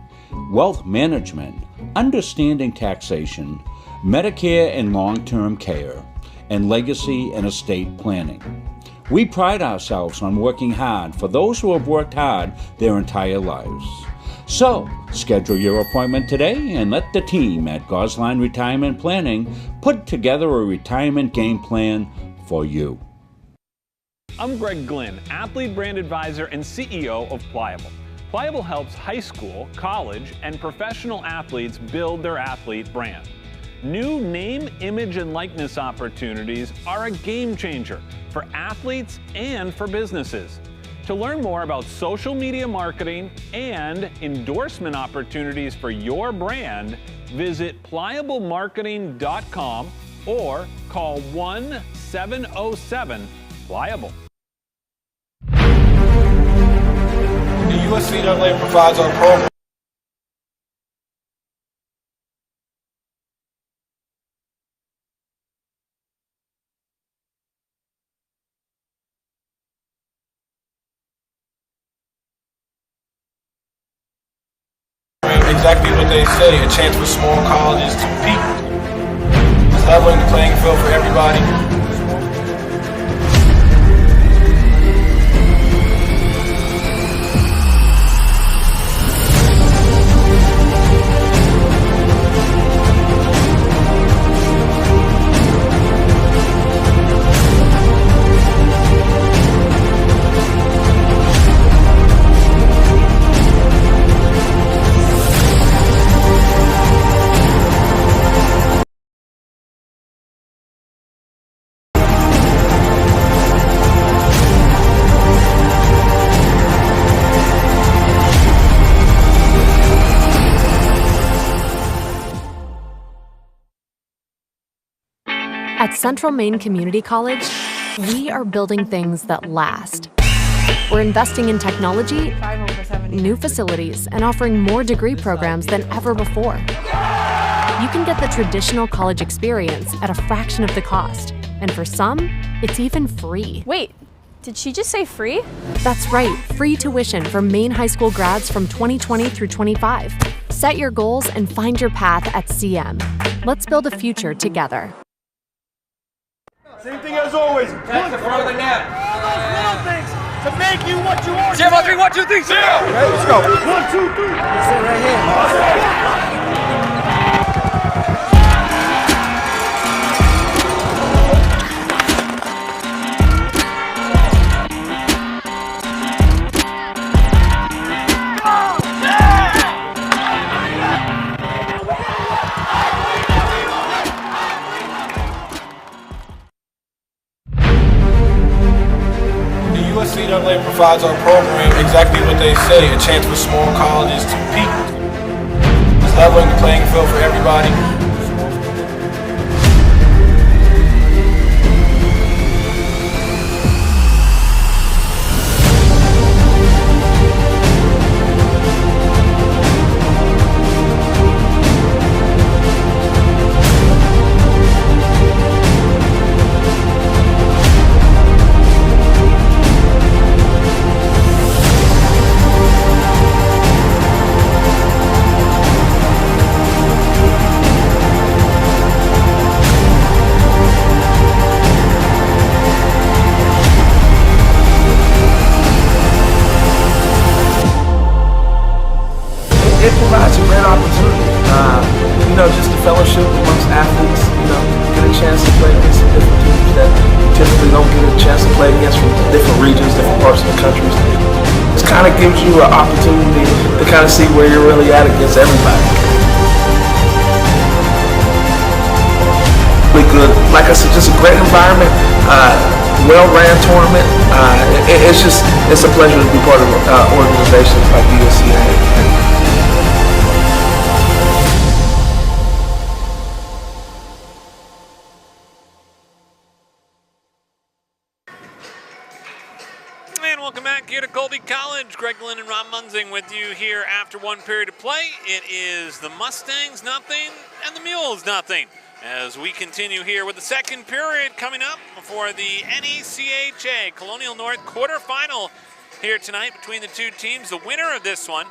wealth management, understanding taxation, Medicare and long-term care, and legacy and estate planning. We pride ourselves on working hard for those who have worked hard their entire lives. So, schedule your appointment today and let the team at Gosline Retirement Planning put together a retirement game plan for you. I'm Greg Glynn, Athlete Brand Advisor and CEO of Pliable. Pliable helps high school, college, and professional athletes build their athlete brand. New name, image, and likeness opportunities are a game changer for athletes and for businesses. To learn more about social media marketing and endorsement opportunities for your brand, visit pliablemarketing.com or call 1 707 Pliable. The USCAA provides our program. Exactly what they say, a chance for small colleges to compete. It's leveling the playing field for everybody. At Central Maine Community College, we are building things that last. We're investing in technology, new facilities, and offering more degree programs than ever before. You can get the traditional college experience at a fraction of the cost, and for some, it's even free. Wait, did she just say free? That's right, free tuition for Maine high school grads from 2020 through 25. Set your goals and find your path at CM. Let's build a future together. Same thing as always. Catch the front of the net. Little things to make you what you are. Zero, 3, 1, 2, 3, zero. Okay, let's go. 1, 2, 3. Sit right here. USCAA provides our program exactly what they say, a chance for small colleges to compete. It's leveling the playing field for everybody. It provides a great opportunity, just the fellowship amongst athletes, get a chance to play against some different teams that typically don't get a chance to play against from different regions, different parts of the country. It kind of gives you an opportunity to kind of see where you're really at against everybody. Really good, like I said, just a great environment, well-ran tournament. It's a pleasure to be part of organizations like USCA. And welcome back here to Colby College. Greg Glenn and Rob Munzing with you here after one period of play. It is the Mustangs nothing and the Mules nothing. As we continue here with the second period coming up for the NECHA Colonial North quarterfinal here tonight between the two teams. The winner of this one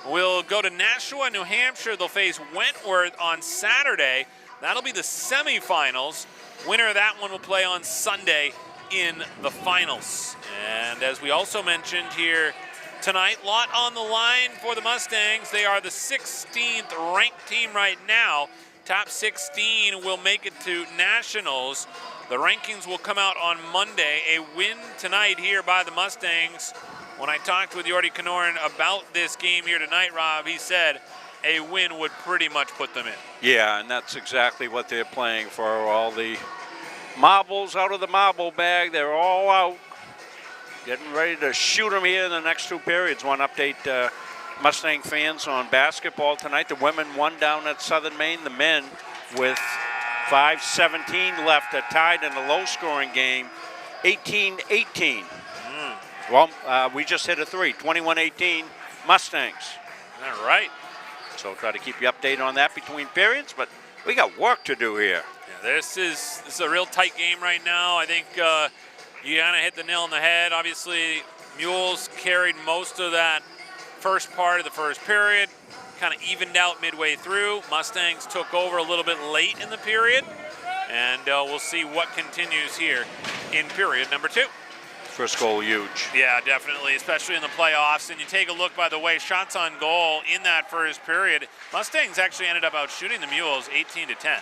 will go to Nashua, New Hampshire. They'll face Wentworth on Saturday. That'll be the semifinals. Winner of that one will play on Sunday in the finals. And as we also mentioned here tonight, lot on the line for the Mustangs. They are the 16th ranked team right now. Top 16 will make it to nationals. The rankings will come out on Monday. A win tonight here by the Mustangs. When I talked with Yordi Kanoran about this game here tonight, Rob, he said a win would pretty much put them in. Yeah, and that's exactly what they're playing for. All the marbles out of the marble bag, they're all out. Getting ready to shoot them here in the next two periods. One update, Mustang fans, on basketball tonight. The women won down at Southern Maine. The men with 5:17 left, tied in a low-scoring game, 18-18. Well, we just hit a 3, 21-18 Mustangs. All right. So try to keep you updated on that between periods, but we got work to do here. Yeah, this is a real tight game right now. I think you kind of hit the nail on the head. Obviously, Mules carried most of that first part of the first period, kind of evened out midway through. Mustangs took over a little bit late in the period, and we'll see what continues here in period number 2. First goal huge. Yeah, definitely, especially in the playoffs. And you take a look, by the way, shots on goal in that first period. Mustangs actually ended up out shooting the Mules 18-10.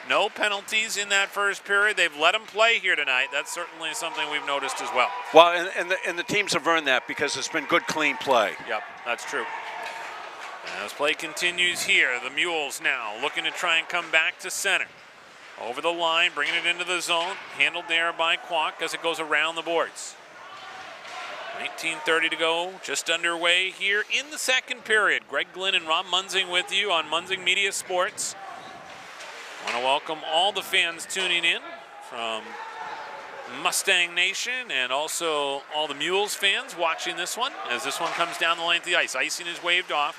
No penalties in that first period. They've let them play here tonight. That's certainly something we've noticed as well. Well, and the teams have earned that because it's been good, clean play. Yep, that's true. As play continues here, the Mules now looking to try and come back to center. Over the line, bringing it into the zone. Handled there by Kwok as it goes around the boards. 19:30 to go, just underway here in the second period. Greg Glynn and Rob Munzing with you on Munzing Media Sports. I want to welcome all the fans tuning in from Mustang Nation and also all the Mules fans watching this one as this one comes down the length of the ice. Icing is waved off.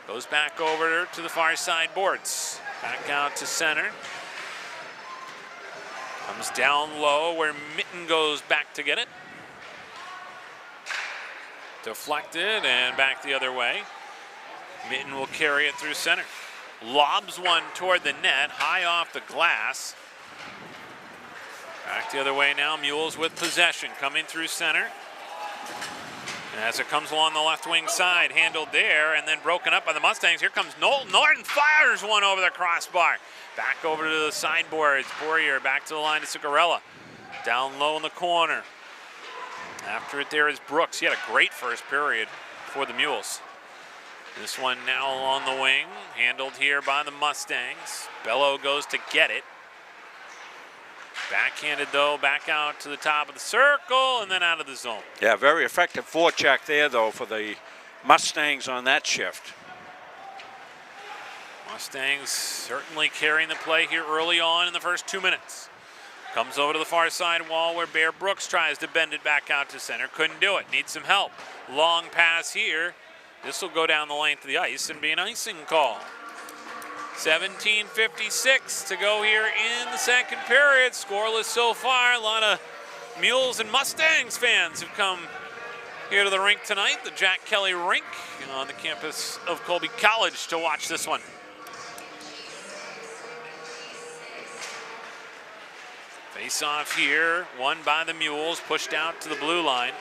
Goes back over to the far side boards. Back out to center. Comes down low where Mitten goes back to get it. Deflected and back the other way. Mitten will carry it through center. Lobs one toward the net, high off the glass. Back the other way now, Mules with possession, coming through center. And as it comes along the left wing side, handled there and then broken up by the Mustangs. Here comes Noel Norton, fires one over the crossbar. Back over to the sideboards. Poirier back to the line to Zuccarella. Down low in the corner. After it there is Brooks. He had a great first period for the Mules. This one now along the wing. Handled here by the Mustangs. Bello goes to get it. Backhanded though, back out to the top of the circle and then out of the zone. Yeah, very effective forecheck there though for the Mustangs on that shift. Mustangs certainly carrying the play here early on in the first 2 minutes. Comes over to the far side wall where Bear Brooks tries to bend it back out to center. Couldn't do it, needs some help. Long pass here. This will go down the length of the ice and be an icing call. 17:56 to go here in the second period. Scoreless so far. A lot of Mules and Mustangs fans have come here to the rink tonight, the Jack Kelly rink on the campus of Colby College to watch this one. Face off here, won by the Mules, pushed out to the blue line.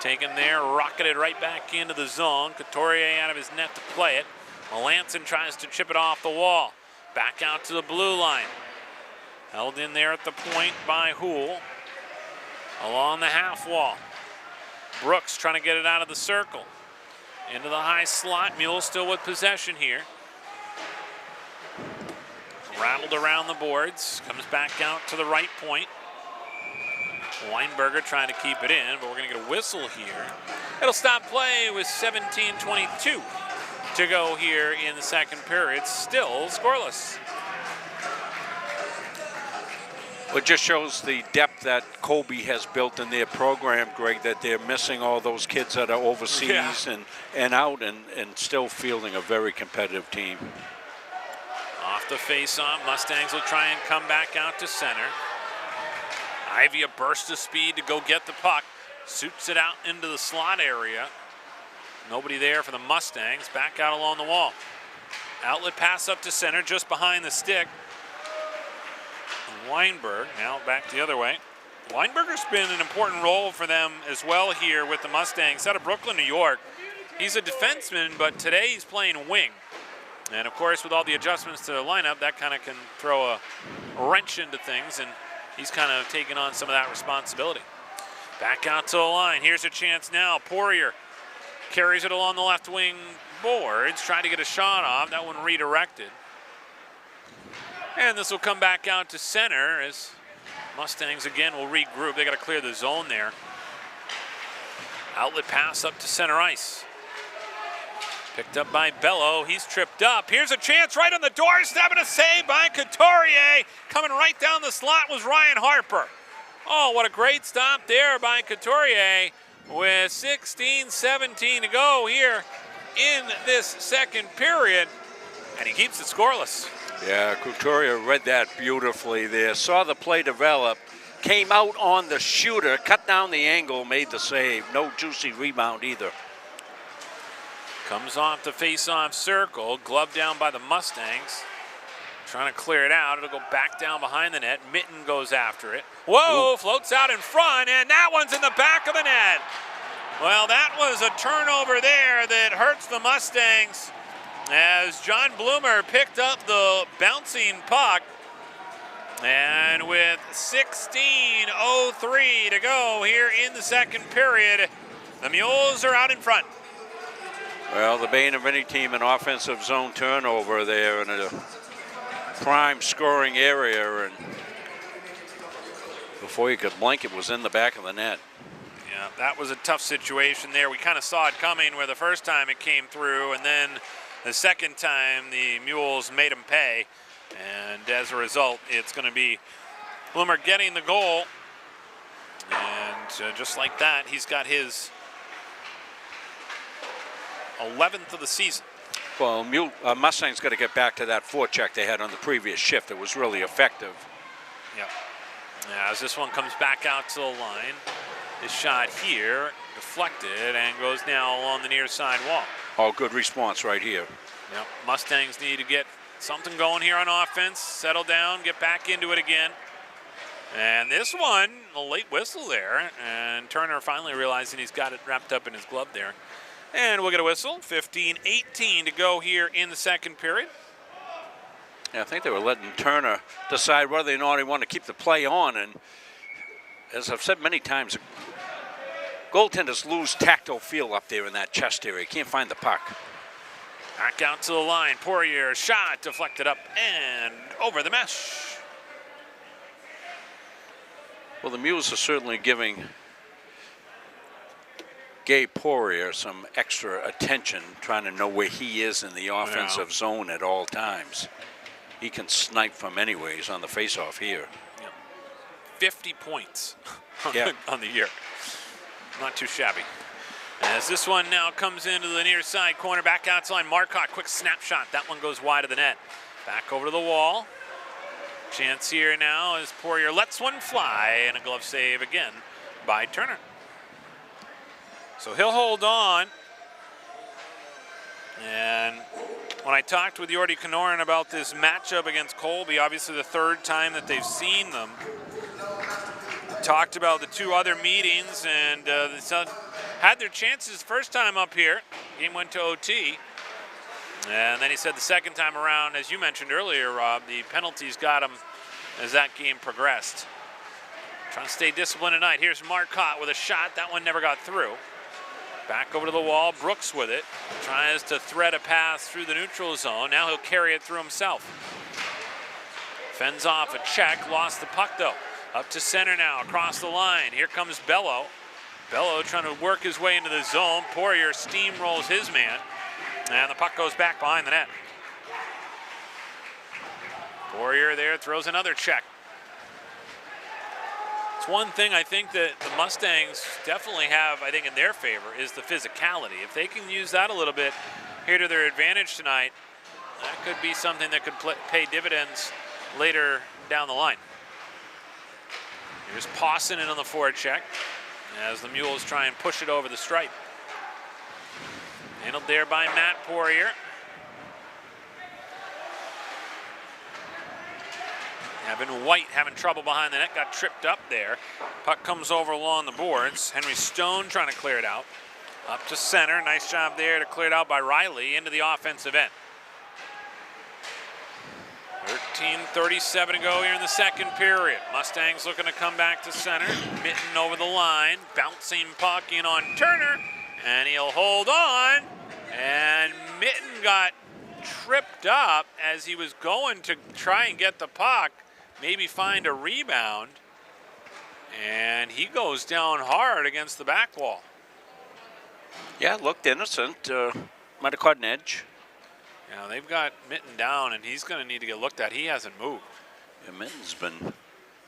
Taken there, rocketed right back into the zone. Couturier out of his net to play it. Melanson tries to chip it off the wall. Back out to the blue line. Held in there at the point by Houle. Along the half wall. Brooks trying to get it out of the circle. Into the high slot. Mules still with possession here. Rattled around the boards. Comes back out to the right point. Weinberger trying to keep it in, but we're going to get a whistle here. It'll stop play with 17:22 to go here in the second period. Still scoreless. Well, it just shows the depth that Colby has built in their program, Greg, that they're missing all those kids that are overseas and out and still fielding a very competitive team. Off the face-off, Mustangs will try and come back out to center. Ivy a burst of speed to go get the puck. Suits it out into the slot area. Nobody there for the Mustangs. Back out along the wall. Outlet pass up to center just behind the stick. Weinberg now back the other way. Weinberger's been an important role for them as well here with the Mustangs out of Brooklyn, New York. He's a defenseman, but today he's playing wing. And of course, with all the adjustments to the lineup, that kind of can throw a wrench into things, and he's kind of taken on some of that responsibility. Back out to the line. Here's a chance now. Poirier carries it along the left wing boards, trying to get a shot off. That one redirected. And this will come back out to center as Mustangs again will regroup. They got to clear the zone there. Outlet pass up to center ice. Picked up by Bello. He's tripped up. Here's a chance right on the doorstep and a save by Couturier. Coming right down the slot was Ryan Harper. Oh, what a great stop there by Couturier with 16-17 to go here in this second period. And he keeps it scoreless. Yeah, Couturier read that beautifully there. Saw the play develop. Came out on the shooter. Cut down the angle. Made the save. No juicy rebound either. Comes off the face-off circle, glove down by the Mustangs. Trying to clear it out. It'll go back down behind the net. Mitten goes after it. Whoa, floats out in front, and that one's in the back of the net. Well, that was a turnover there that hurts the Mustangs as John Bloomer picked up the bouncing puck. And with 16:03 to go here in the second period, the Mules are out in front. Well, the bane of any team, an offensive zone turnover there in a prime scoring area, and before you could blink, it was in the back of the net. Yeah, that was a tough situation there. We kind of saw it coming where the first time it came through, and then the second time the Mules made them pay. And as a result, it's going to be Bloomer getting the goal. And just like that, he's got his 11th of the season. Well, Mustangs got to get back to that forecheck they had on the previous shift. It was really effective. Yep. Yeah, as this one comes back out to the line, this shot here deflected and goes now along the near side wall. Oh, good response right here. Yep. Mustangs need to get something going here on offense, settle down, get back into it again. And this one, a late whistle there, and Turner finally realizing he's got it wrapped up in his glove there. And we'll get a whistle. 15-18 to go here in the second period. Yeah, I think they were letting Turner decide whether or not he wanted to keep the play on. And as I've said many times, goaltenders lose tactile feel up there in that chest area. You can't find the puck. Back out to the line. Poirier shot deflected up and over the mesh. Well, the Mules are certainly giving Gabe Poirier some extra attention, trying to know where he is in the offensive zone at all times. He can snipe from anyways on the faceoff here. Yep. 50 points Yeah. on the year. Not too shabby. As this one now comes into the near side corner, back outside Marcotte, quick snapshot. That one goes wide of the net. Back over to the wall. Chance here now as Poirier lets one fly, and a glove save again by Turner. So he'll hold on. And when I talked with Yordi Kanoran about this matchup against Colby, obviously the third time that they've seen them, talked about the two other meetings, and they had their chances first time up here. Game went to OT. And then he said the second time around, as you mentioned earlier, Rob, the penalties got him as that game progressed. Trying to stay disciplined tonight. Here's Marcotte with a shot. That one never got through. Back over to the wall, Brooks with it. Tries to thread a pass through the neutral zone. Now he'll carry it through himself. Fends off a check, lost the puck though. Up to center now, across the line. Here comes Bello. Bello trying to work his way into the zone. Poirier steamrolls his man. And the puck goes back behind the net. Poirier there throws another check. It's one thing I think that the Mustangs definitely have, I think, in their favor is the physicality. If they can use that a little bit here to their advantage tonight, that could be something that could pay dividends later down the line. Here's Pawson in on the forecheck as the Mules try and push it over the stripe. Handled there by Matt Poirier. Evan White having trouble behind the net, got tripped up there. Puck comes over along the boards. Henry Stone trying to clear it out. Up to center, nice job there to clear it out by Riley into the offensive end. 13:37 to go here in the second period. Mustangs looking to come back to center. Mitten over the line, bouncing puck in on Turner, and he'll hold on. And Mitten got tripped up as he was going to try and get the puck, maybe find a rebound, and he goes down hard against the back wall. Yeah, it looked innocent. might have caught an edge. Yeah, they've got Mitten down, and he's going to need to get looked at. He hasn't moved. Yeah, Mitten's been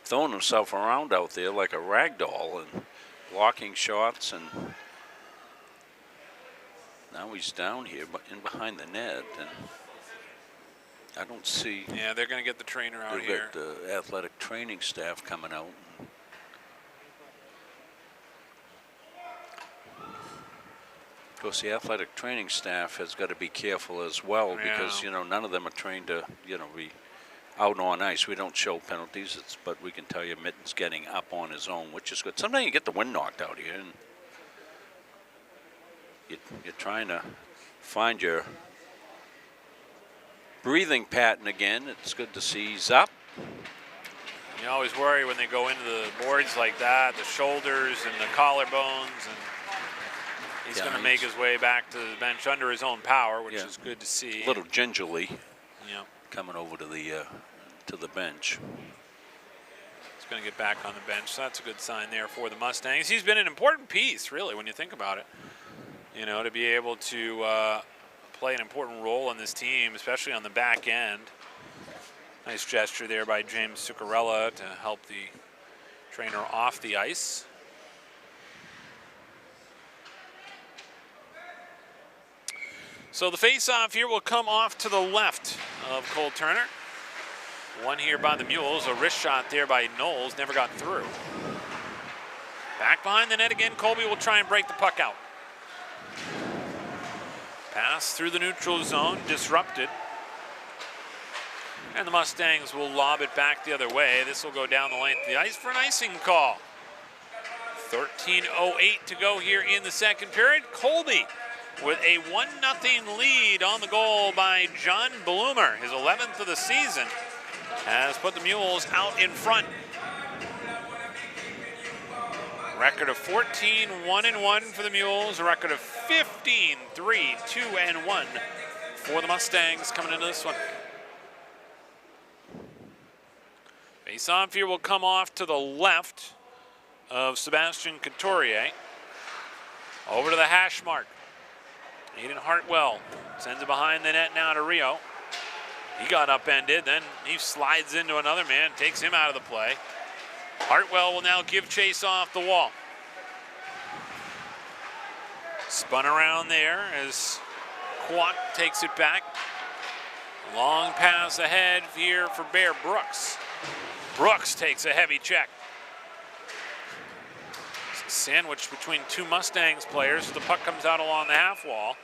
throwing himself around out there like a rag doll and blocking shots, and now he's down here but in behind the net, and I don't see. Yeah, they're going to get the trainer out they've here. got the athletic training staff coming out. Of course, the athletic training staff has got to be careful as well, because, you know, none of them are trained to, you know, be out on ice. We don't show penalties, but we can tell you Mitten's getting up on his own, which is good. Sometimes you get the wind knocked out here, and you're trying to find your breathing pattern again. It's good to see he's up. You always worry when they go into the boards like that, the shoulders and the collarbones, and he's going to make his way back to the bench under his own power, which is good to see. A little gingerly coming over to the bench. He's going to get back on the bench, so that's a good sign there for the Mustangs. He's been an important piece, really, when you think about it. You know, to be able to play an important role in this team, especially on the back end. Nice gesture there by James Zuccarella to help the trainer off the ice. So the face-off here will come off to the left of Cole Turner. One here by the Mules, a wrist shot there by Knowles, never got through. Back behind the net again, Colby will try and break the puck out. Pass through the neutral zone, disrupted. And the Mustangs will lob it back the other way. This will go down the length of the ice for an icing call. 13:08 to go here in the second period. Colby with a 1-0 lead on the goal by John Bloomer. His 11th of the season has put the Mules out in front. Record of 14-1-1 for the Mules. A record of 15-3-2-1 for the Mustangs coming into this one. Face-off here will come off to the left of Sebastian Couturier. Over to the hash mark. Aiden Hartwell sends it behind the net now to Rio. He got upended, then he slides into another man, takes him out of the play. Hartwell will now give chase off the wall. Spun around there as Kwok takes it back. Long pass ahead here for Bear Brooks. Brooks takes a heavy check. Sandwiched between two Mustangs players. The puck comes out along the half wall.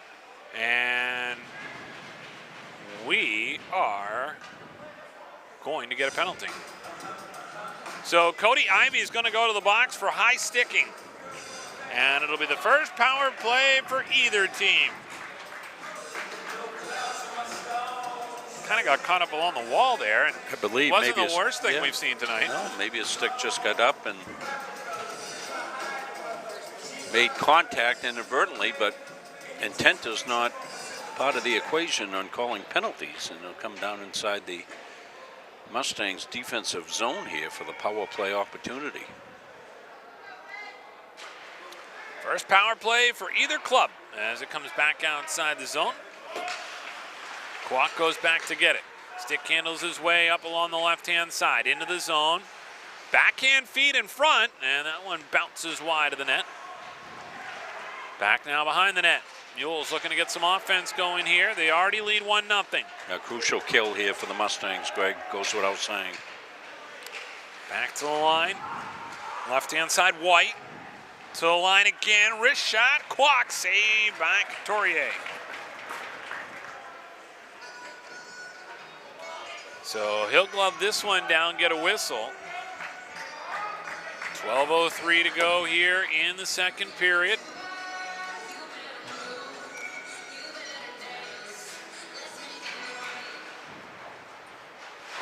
And we are going to get a penalty. So Cody Ivey is going to go to the box for high sticking. And it'll be the first power play for either team. Kind of got caught up along the wall there. And I believe wasn't maybe the worst thing we've seen tonight. No, maybe his stick just got up and made contact inadvertently, but intent is not part of the equation on calling penalties, and it'll come down inside the Mustangs defensive zone here for the power play opportunity. First power play for either club as it comes back outside the zone. Kwok goes back to get it. Stick handles his way up along the left-hand side into the zone. Backhand feed in front, and that one bounces wide of the net. Back now behind the net. Mules looking to get some offense going here. They already lead 1-0. A crucial kill here for the Mustangs, Greg, goes without saying. Back to the line. Left-hand side, White. To the line again, wrist shot. Kwok saved by Couturier. So he'll glove this one down, get a whistle. 12:03 to go here in the second period.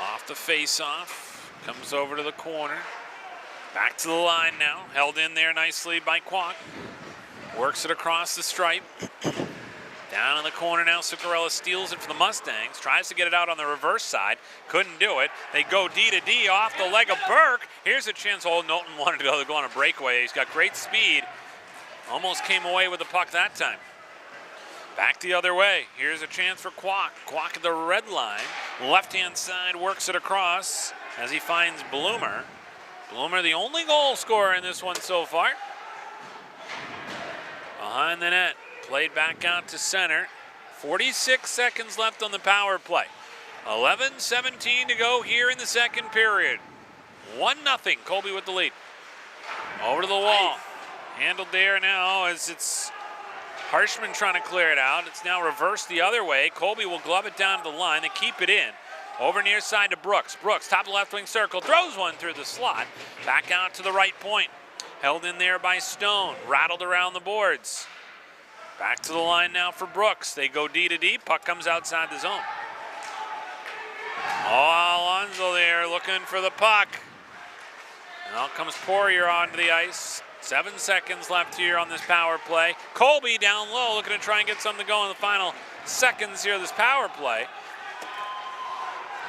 Off the face-off, comes over to the corner. Back to the line now, held in there nicely by Kwok. Works it across the stripe. Down in the corner now, Zuccarella steals it for the Mustangs. Tries to get it out on the reverse side. Couldn't do it. They go D to D off the leg of Burke. Here's a chance. Oh, Knowlton wanted to go on a breakaway. He's got great speed. Almost came away with the puck that time. Back the other way. Here's a chance for Kwok. Kwok at the red line. Left-hand side works it across as he finds Bloomer. Bloomer, the only goal scorer in this one so far. Behind the net. Played back out to center. 46 seconds left on the power play. 11:17 to go here in the second period. 1-0. Colby with the lead. Over to the wall. Handled there now as it's Harshman trying to clear it out. It's now reversed the other way. Colby will glove it down to the line. They keep it in. Over near side to Brooks. Brooks, top of the left wing circle, throws one through the slot. Back out to the right point. Held in there by Stone. Rattled around the boards. Back to the line now for Brooks. They go D to D. Puck comes outside the zone. Oh, Alonso there looking for the puck. Now comes Poirier onto the ice. 7 seconds left here on this power play. Colby down low looking to try and get something to go in the final seconds here of this power play.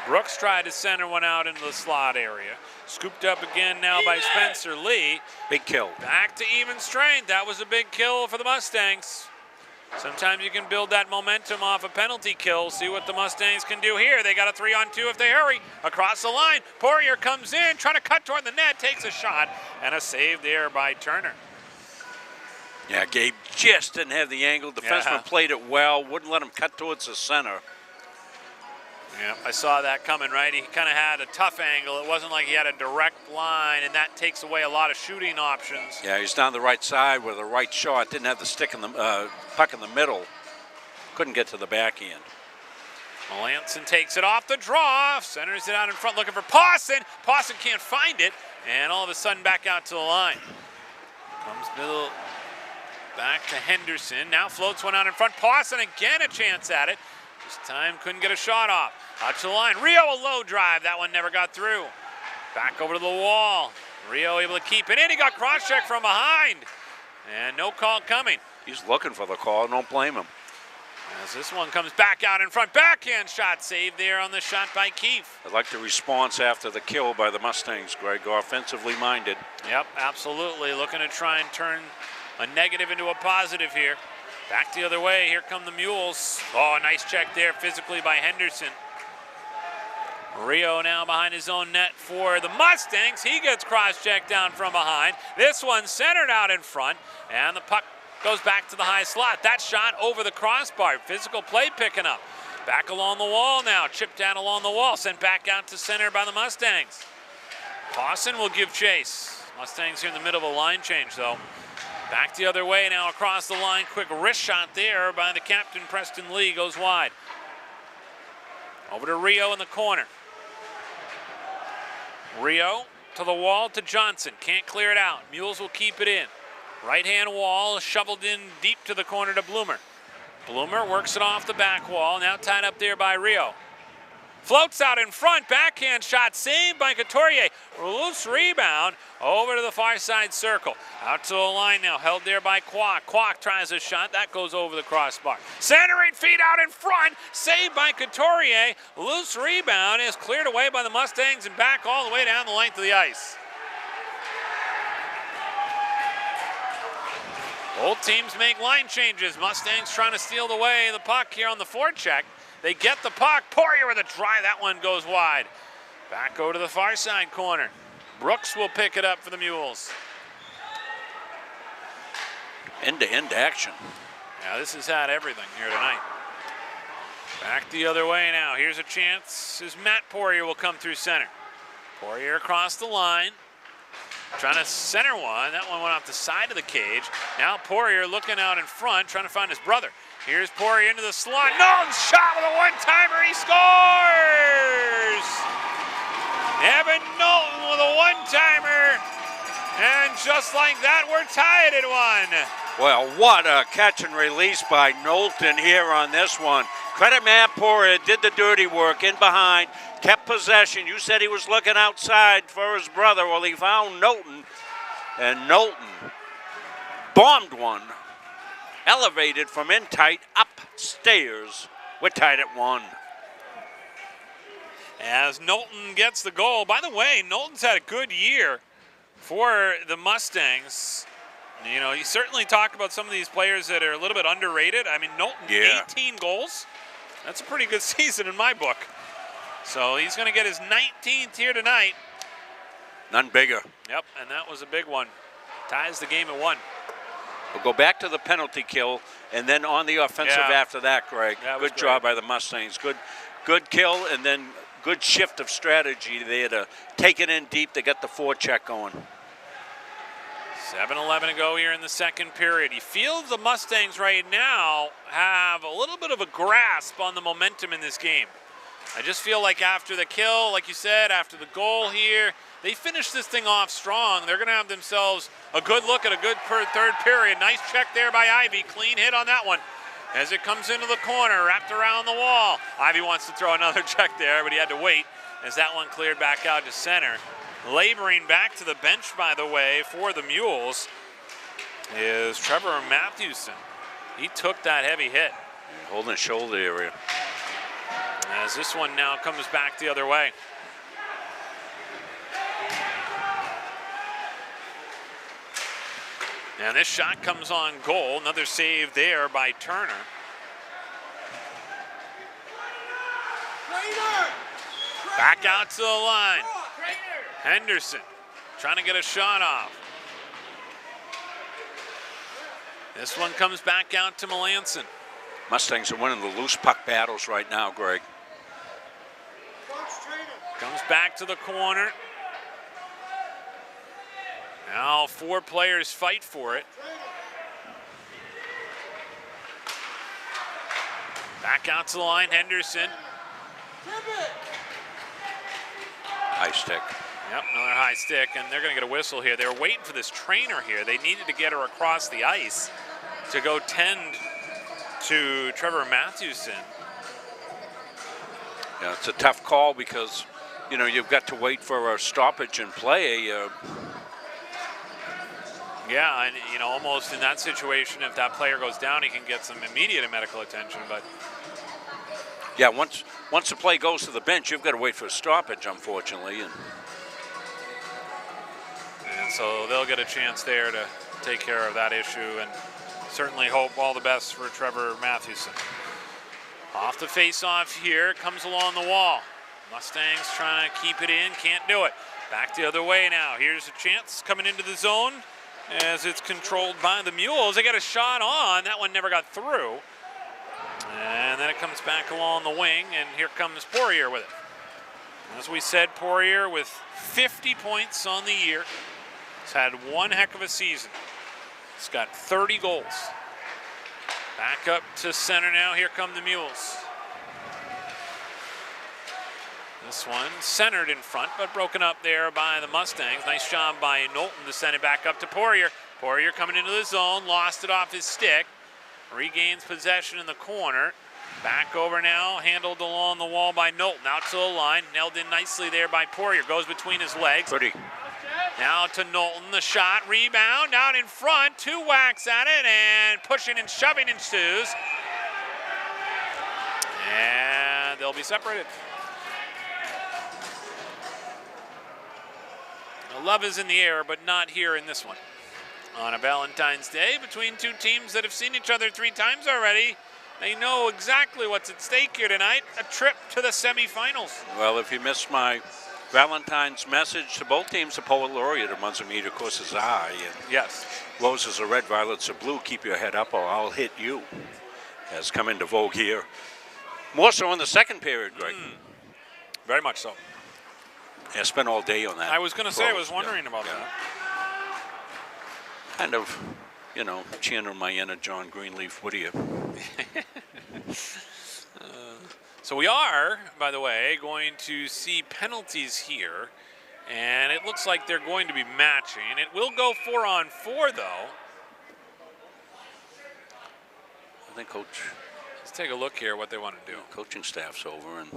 Brooks tried to center one out into the slot area. Scooped up again now by Spencer Lee. Big kill. Back to even strength. That was a big kill for the Mustangs. Sometimes you can build that momentum off a penalty kill. See what the Mustangs can do here. They got a 3-on-2 if they hurry. Across the line, Poirier comes in, trying to cut toward the net, takes a shot, and a save there by Turner. Yeah, Gabe just didn't have the angle. Defenseman played it well, wouldn't let him cut towards the center. Yeah, I saw that coming, right? He kind of had a tough angle. It wasn't like he had a direct line, and that takes away a lot of shooting options. Yeah, he's down the right side with a right shot. Didn't have the stick in the puck in the middle. Couldn't get to the backhand. Melanson takes it off the draw, centers it out in front, looking for Pawson. Pawson can't find it, and all of a sudden back out to the line. Comes middle, back to Henderson. Now floats one out in front. Pawson again a chance at it. This time couldn't get a shot off. Out to the line. Rio a low drive. That one never got through. Back over to the wall. Rio able to keep it in. He got cross-checked from behind. And no call coming. He's looking for the call. Don't blame him. As this one comes back out in front. Backhand shot saved there on the shot by Keefe. I like the response after the kill by the Mustangs, Greg. Offensively minded. Yep, absolutely. Looking to try and turn a negative into a positive here. Back the other way. Here come the Mules. Oh, nice check there physically by Henderson. Rio now behind his own net for the Mustangs. He gets cross-checked down from behind. This one centered out in front, and the puck goes back to the high slot. That shot over the crossbar. Physical play picking up. Back along the wall now. Chipped down along the wall. Sent back out to center by the Mustangs. Pawson will give chase. Mustangs here in the middle of a line change, though. Back the other way now across the line. Quick wrist shot there by the captain, Preston Lee, goes wide. Over to Rio in the corner. Rio to the wall to Johnson. Can't clear it out. Mules will keep it in. Right-hand wall shoveled in deep to the corner to Bloomer. Bloomer works it off the back wall. Now tied up there by Rio. Floats out in front. Backhand shot saved by Couturier. Loose rebound over to the far side circle. Out to the line now. Held there by Kwok. Kwok tries a shot. That goes over the crossbar. Centering feet out in front. Saved by Couturier. Loose rebound is cleared away by the Mustangs and back all the way down the length of the ice. Both teams make line changes. Mustangs trying to steal away the puck here on the forecheck. They get the puck. Poirier with a try. That one goes wide. Back over to the far side corner. Brooks will pick it up for the Mules. End-to-end action. Yeah, this has had everything here tonight. Back the other way now. Here's a chance as Matt Poirier will come through center. Poirier across the line. Trying to center one. That one went off the side of the cage. Now Poirier looking out in front, trying to find his brother. Here's Poirier into the slot. Knowlton's shot with a one-timer. He scores! Evan Knowlton with a one-timer. And just like that, we're tied at one. Well, what a catch and release by Knowlton here on this one. Credit Matt Poirier, did the dirty work in behind, kept possession. You said he was looking outside for his brother. Well, he found Knowlton, and Knowlton bombed one. Elevated from in tight upstairs. We're tied at one. As Knowlton gets the goal. By the way, Knowlton's had a good year for the Mustangs. You know, you certainly talk about some of these players that are a little bit underrated. I mean, Knowlton, 18 goals. That's a pretty good season in my book. So he's going to get his 19th here tonight. None bigger. Yep, and that was a big one. Ties the game at 1. We'll go back to the penalty kill, and then on the offensive after that, Greg. Good job by the Mustangs. Good kill, and then good shift of strategy there to take it in deep to get the forecheck going. 7:11 to go here in the second period. You feel the Mustangs right now have a little bit of a grasp on the momentum in this game. I just feel like after the kill, like you said, after the goal here, they finish this thing off strong. They're going to have themselves a good look at a good third period. Nice check there by Ivy. Clean hit on that one. As it comes into the corner, wrapped around the wall. Ivy wants to throw another check there, but he had to wait as that one cleared back out to center. Laboring back to the bench, by the way, for the Mules is Trevor Matthewson. He took that heavy hit. Holding his shoulder area. As this one now comes back the other way. And this shot comes on goal. Another save there by Turner. Back out to the line. Henderson trying to get a shot off. This one comes back out to Melanson. Mustangs are winning the loose puck battles right now, Greg. Comes back to the corner. Now 4 players fight for it. Back out to the line, Henderson. High stick. Yep, another high stick, and they're going to get a whistle here. They were waiting for this trainer here. They needed to get her across the ice to go tend to Trevor Matthewson. Yeah, it's a tough call because, you know, you've got to wait for a stoppage in play. Yeah, and you know, almost in that situation, if that player goes down, he can get some immediate medical attention. But yeah, once the play goes to the bench, you've got to wait for a stoppage, unfortunately. And so they'll get a chance there to take care of that issue, and certainly hope all the best for Trevor Matthewson. Off the face-off here, comes along the wall. Mustangs trying to keep it in, can't do it. Back the other way now. Here's a chance coming into the zone as it's controlled by the Mules. They got a shot on. That one never got through. And then it comes back along the wing, and here comes Poirier with it. As we said, Poirier with 50 points on the year. He's had one heck of a season. He's got 30 goals. Back up to center now. Here come the Mules. This one centered in front, but broken up there by the Mustangs. Nice job by Knowlton to send it back up to Poirier. Poirier coming into the zone, lost it off his stick. Regains possession in the corner. Back over now, handled along the wall by Knowlton. Out to the line, nailed in nicely there by Poirier. Goes between his legs. Pretty. Now to Knowlton, the shot, rebound, out in front, 2 whacks at it, and pushing and shoving ensues. And they'll be separated. The love is in the air, but not here in this one. On a Valentine's Day between 2 teams that have seen each other 3 times already, they know exactly what's at stake here tonight, a trip to the semifinals. Well, if you missed my Valentine's message to both teams, the poet laureate of Munster, of course, is I. And yes. Roses are red, violets are blue. Keep your head up or I'll hit you. Has come into vogue here. More so in the second period, Greg. Very much so. Yeah, spent all day on that. I was going to say, I was wondering about that. Kind of, you know, channeling my inner John Greenleaf. What do you? So we are, by the way, going to see penalties here, and it looks like they're going to be matching. It will go 4-on-4, though. I think Coach. Let's take a look here what they want to do. Coaching staff's over and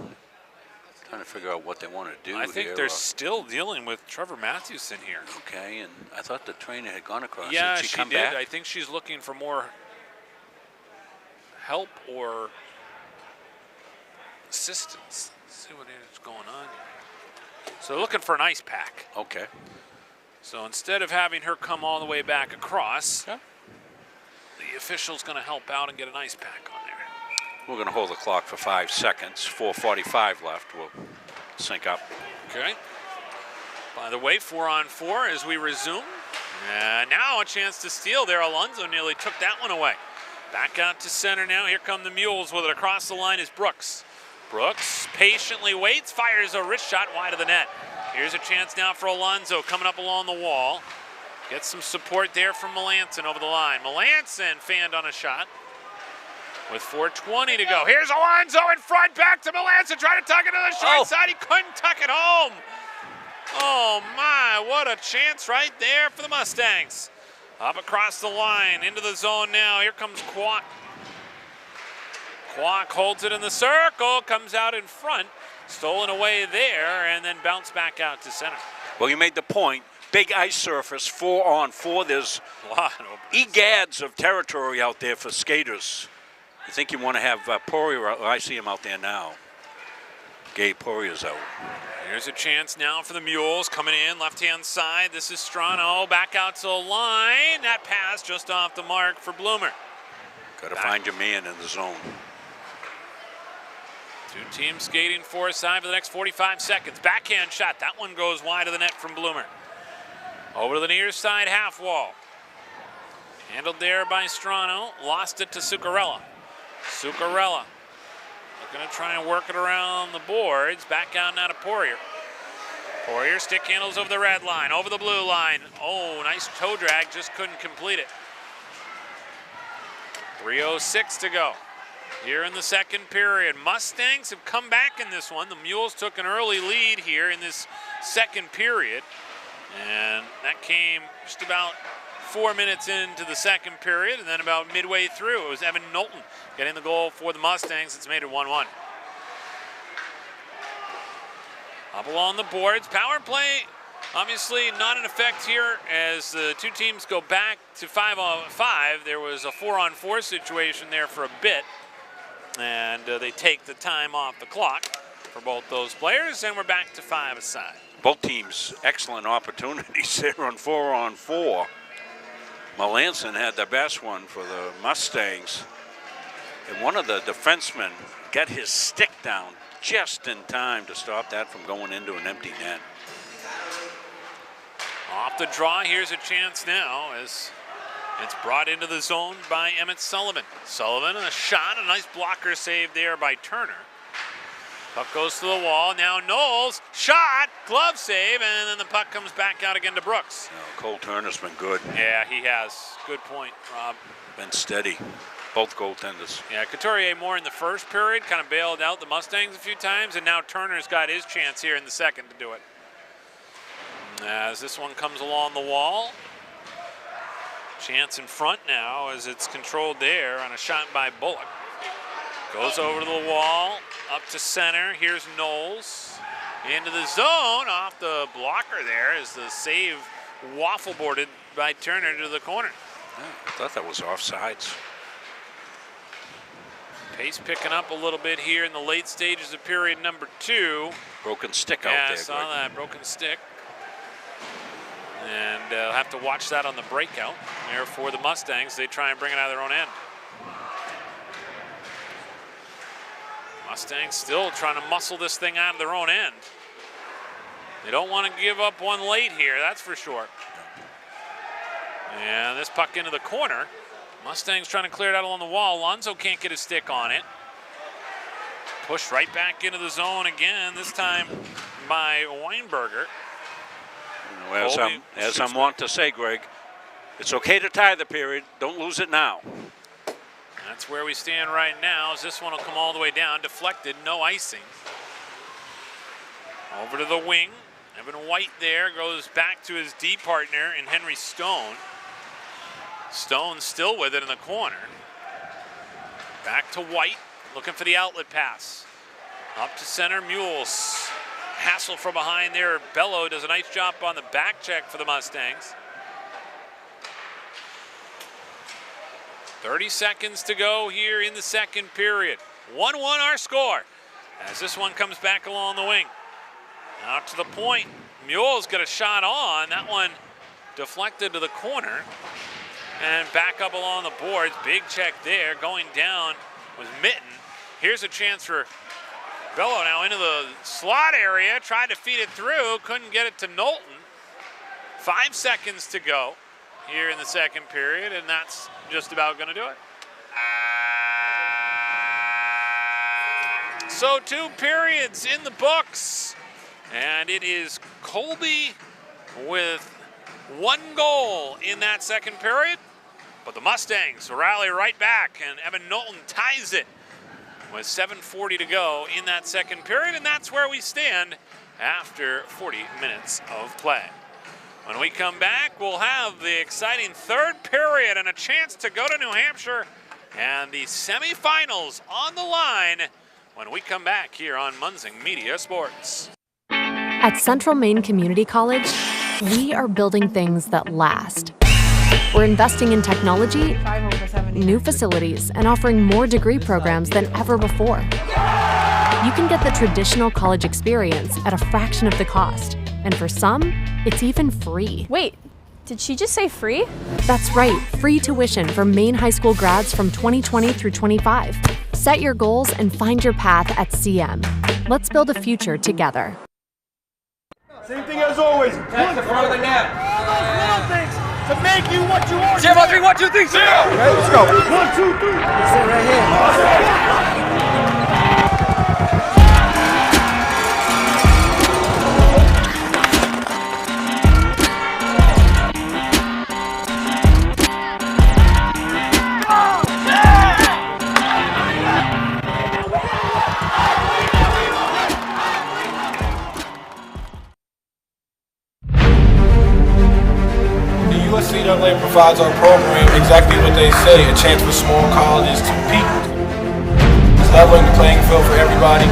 trying to figure out what they want to do. I think they're still dealing with Trevor Matthewson here. Okay, and I thought the trainer had gone across. Yeah, did she come did. Back? I think she's looking for more help or assistance. Let's see what is going on here. So they're looking for an ice pack. Okay. So instead of having her come all the way back across, the official's going to help out and get an ice pack on there. We're going to hold the clock for 5 seconds. 4:45 left. We'll sync up. Okay. By the way, 4-on-4 as we resume. And now a chance to steal there. Alonso nearly took that one away. Back out to center now. Here come the Mules with it. Across the line is Brooks. Brooks patiently waits, fires a wrist shot wide of the net. Here's a chance now for Alonso coming up along the wall. Gets some support there from Melanson over the line. Melanson fanned on a shot with 4:20 to go. Here's Alonso in front, back to Melanson, trying to tuck it to the short side. He couldn't tuck it home. Oh my, what a chance right there for the Mustangs. Up across the line, into the zone now. Here comes Kwok. Kwok holds it in the circle, comes out in front. Stolen away there, and then bounced back out to center. Well, you made the point. Big ice surface, 4-on-4. There's egads of territory out there for skaters. I think you want to have Poirier. I see him out there now. Gabe Poirier's out. Here's a chance now for the Mules coming in left-hand side. This is Strano back out to the line. That pass just off the mark for Bloomer. Got to find your man in the zone. Two teams skating for a side for the next 45 seconds. Backhand shot. That one goes wide of the net from Bloomer. Over to the near side half wall. Handled there by Strano. Lost it to Zuccarella. Zuccarella looking to try and work it around the boards. Back out now to Poirier. Poirier stick handles over the red line, over the blue line. Oh, nice toe drag, just couldn't complete it. 3:06 to go here in the second period. Mustangs have come back in this one. The Mules took an early lead here in this second period. And that came just about 4 minutes into the second period, and then about midway through, it was Evan Knowlton getting the goal for the Mustangs. It's made it 1-1. Up along the boards, power play obviously not in effect here as the two teams go back to 5-on-5. There was a 4-on-4 situation there for a bit, and they take the time off the clock for both those players, and we're back to 5 aside. Both teams excellent opportunities there on 4-on-4. Melanson had the best one for the Mustangs. And one of the defensemen got his stick down just in time to stop that from going into an empty net. Off the draw, here's a chance now as it's brought into the zone by Emmett Sullivan. Sullivan, a shot, a nice blocker save there by Turner. Puck goes to the wall. Now Knowles, shot, glove save, and then the puck comes back out again to Brooks. Cole Turner's been good. Yeah, he has. Good point, Rob. Been steady. Both goaltenders. Yeah, Couturier more in the first period, kind of bailed out the Mustangs a few times, and now Turner's got his chance here in the second to do it. As this one comes along the wall. Chance in front now as it's controlled there on a shot by Bullock. Goes over to the wall, up to center. Here's Knowles into the zone, off the blocker there as the save waffle boarded by Turner to the corner. Yeah, I thought that was offsides. Pace picking up a little bit here in the late stages of period number 2. Broken stick out there. there. I saw that broken stick. And I'll have to watch that on the breakout there for the Mustangs. They try and bring it out of their own end. Mustangs still trying to muscle this thing out of their own end. They don't want to give up one late here, that's for sure. And this puck into the corner. Mustangs trying to clear it out along the wall. Alonso can't get his stick on it. Pushed right back into the zone again, this time by Weinberger. Well, as I'm wont to say, Greg, it's okay to tie the period. Don't lose it now. That's where we stand right now, as this one will come all the way down, deflected, no icing. Over to the wing. Evan White there goes back to his D partner in Henry Stone. Stone still with it in the corner. Back to White, looking for the outlet pass. Up to center, Mules. Hassle from behind there. Bello does a nice job on the back check for the Mustangs. 30 seconds to go here in the second period. 1-1 our score as this one comes back along the wing. Out to the point. Mule's got a shot on. That one deflected to the corner. And back up along the boards. Big check there. Going down was Mitten. Here's a chance for Bello now into the slot area. Tried to feed it through. Couldn't get it to Knowlton. 5 seconds to go here in the second period, and that's just about going to do it. So 2 periods in the books, and it is Colby with 1 goal in that second period, but the Mustangs rally right back, and Evan Knowlton ties it with 7:40 to go in that second period, and that's where we stand after 40 minutes of play. When we come back, we'll have the exciting third period and a chance to go to New Hampshire and the semifinals on the line when we come back here on Munzing Media Sports. At Central Maine Community College, we are building things that last. We're investing in technology, new facilities, and offering more degree programs than ever before. You can get the traditional college experience at a fraction of the cost, and for some, it's even free. Wait, did she just say free? That's right, free tuition for Maine high school grads from 2020 through 25. Set your goals and find your path at CM. Let's build a future together. Same thing as always. That's the front of the net. All those little things to make you what you are. 0, 3, 1, 2, 3, 0. Okay, let's go. 1, 2, 3. That's it right here. USC provides our program exactly what they say, a chance for small colleges to compete. It's leveling the playing field for everybody.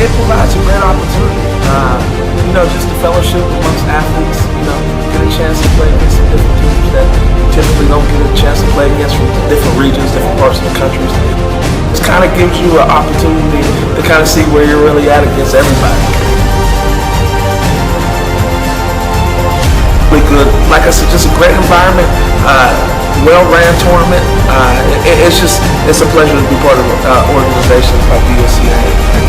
It provides a great opportunity, just the fellowship amongst athletes, get a chance to play against some different teams that typically don't get a chance to play against from different regions, different parts of the country. It kind of gives you an opportunity to kind of see where you're really at against everybody. Really good, like I said, just a great environment, well-ran tournament. It's a pleasure to be part of organizations like the USCA.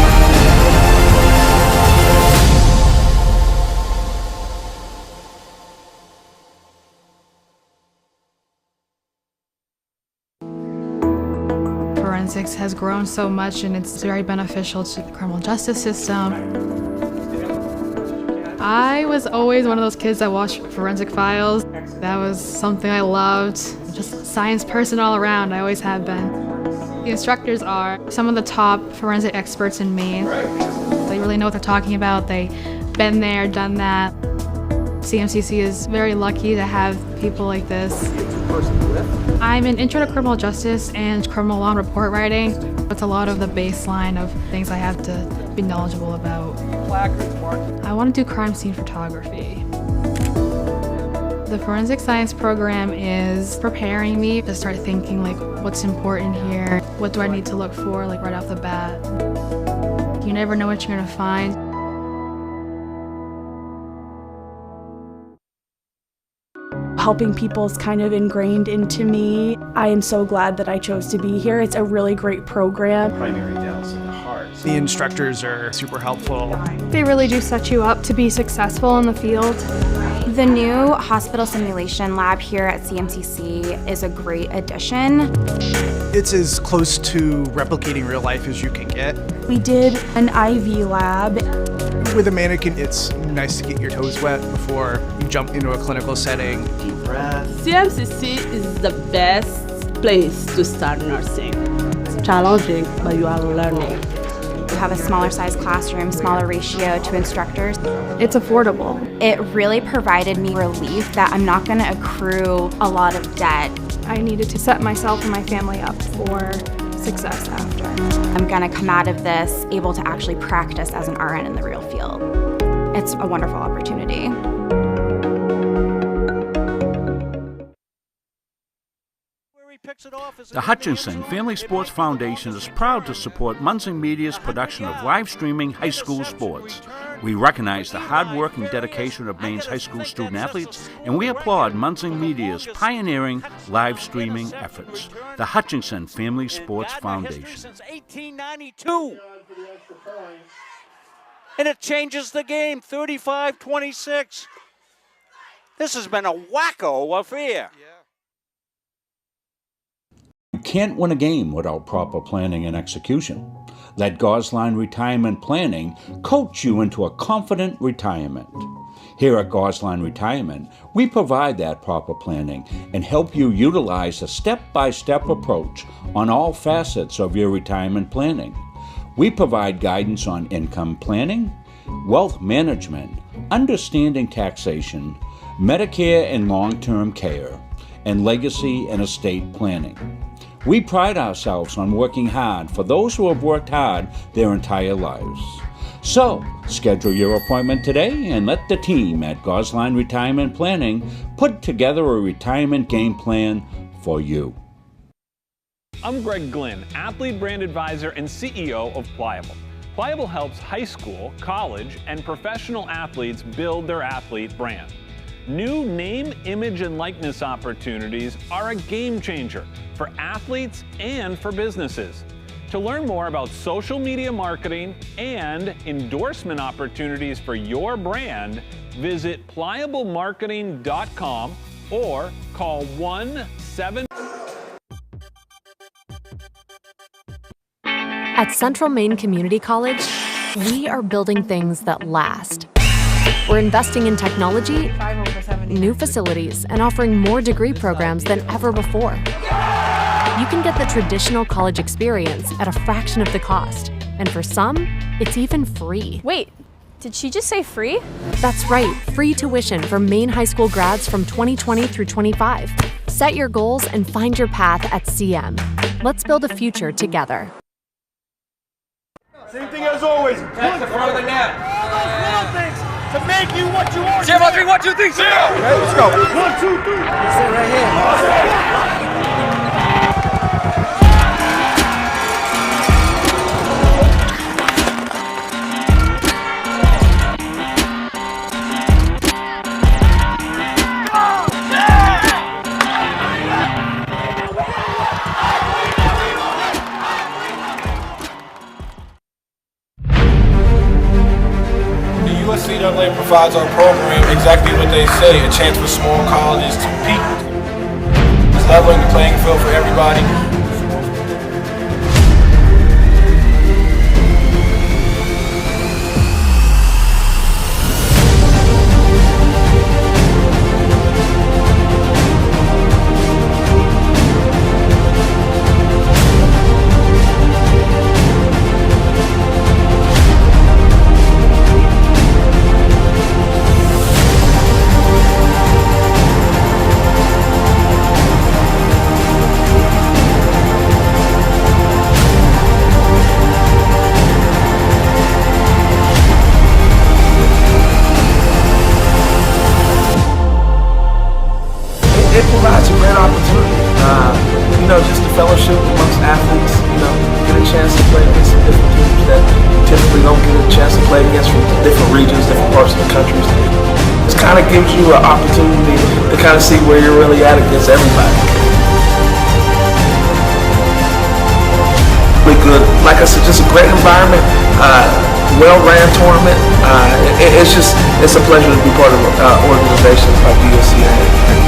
Forensics has grown so much and it's very beneficial to the criminal justice system. I was always one of those kids that watched forensic files. That was something I loved. Just a science person all around, I always have been. The instructors are some of the top forensic experts in Maine. They really know what they're talking about. They've been there, done that. CMCC is very lucky to have people like this. I'm an intro to criminal justice and criminal law and report writing. It's a lot of the baseline of things I have to be knowledgeable about. I want to do crime scene photography. The forensic science program is preparing me to start thinking what's important here? What do I need to look for right off the bat? You never know what you're gonna find. Helping people is kind of ingrained into me. I am so glad that I chose to be here. It's a really great program. Primary details in the heart. The instructors are super helpful. They really do set you up to be successful in the field. The new hospital simulation lab here at CMCC is a great addition. It's as close to replicating real life as you can get. We did an IV lab. With a mannequin, it's nice to get your toes wet before you jump into a clinical setting. CMCC is the best place to start nursing. It's challenging, but you are learning. You have a smaller size classroom, smaller ratio to instructors. It's affordable. It really provided me relief that I'm not going to accrue a lot of debt. I needed to set myself and my family up for success after. I'm going to come out of this able to actually practice as an RN in the real field. It's a wonderful opportunity. The Hutchinson Family Sports Foundation is proud to support Munzing Media's production of live streaming high school sports. We recognize the hard work and dedication of Maine's high school student athletes, and we applaud Munzing Media's pioneering live streaming efforts. The Hutchinson Family Sports Foundation. Since 1892. And it changes the game, 35-26. This has been a wacko affair. You can't win a game without proper planning and execution. Let Gosline Retirement Planning coach you into a confident retirement. Here at Gosline Retirement, we provide that proper planning and help you utilize a step-by-step approach on all facets of your retirement planning. We provide guidance on income planning, wealth management, understanding taxation, Medicare and long-term care, and legacy and estate planning. We pride ourselves on working hard for those who have worked hard their entire lives. So, schedule your appointment today and let the team at Gosline Retirement Planning put together a retirement game plan for you. I'm Greg Glynn, Athlete Brand Advisor and CEO of Pliable. Pliable helps high school, college, and professional athletes build their athlete brand. New name, image, and likeness opportunities are a game changer for athletes and for businesses. To learn more about social media marketing and endorsement opportunities for your brand, visit pliablemarketing.com or call 1-7. At Central Maine Community College, we are building things that last. We're investing in technology, new facilities, and offering more degree programs than ever before. You can get the traditional college experience at a fraction of the cost, and for some, it's even free. Wait, did she just say free? That's right, free tuition for Maine high school grads from 2020 through 25. Set your goals and find your path at CM. Let's build a future together. Same thing as always. That's the front of the net. All those little things to make you what you are. Zero, 3, 1, 2, 3, 0. Okay, let's go. 1, 2, 3. That's it right here. USCAA provides our program exactly what they say, a chance for small colleges to compete. It's leveling the playing field for everybody. It provides a great opportunity, just the fellowship amongst athletes, get a chance to play against some different teams that typically don't get a chance to play against from different regions, different parts of the country. It kind of gives you an opportunity to kind of see where you're really at against everybody. Really good, like I said, just a great environment, well-ran tournament. It's a pleasure to be part of organizations like USCAA.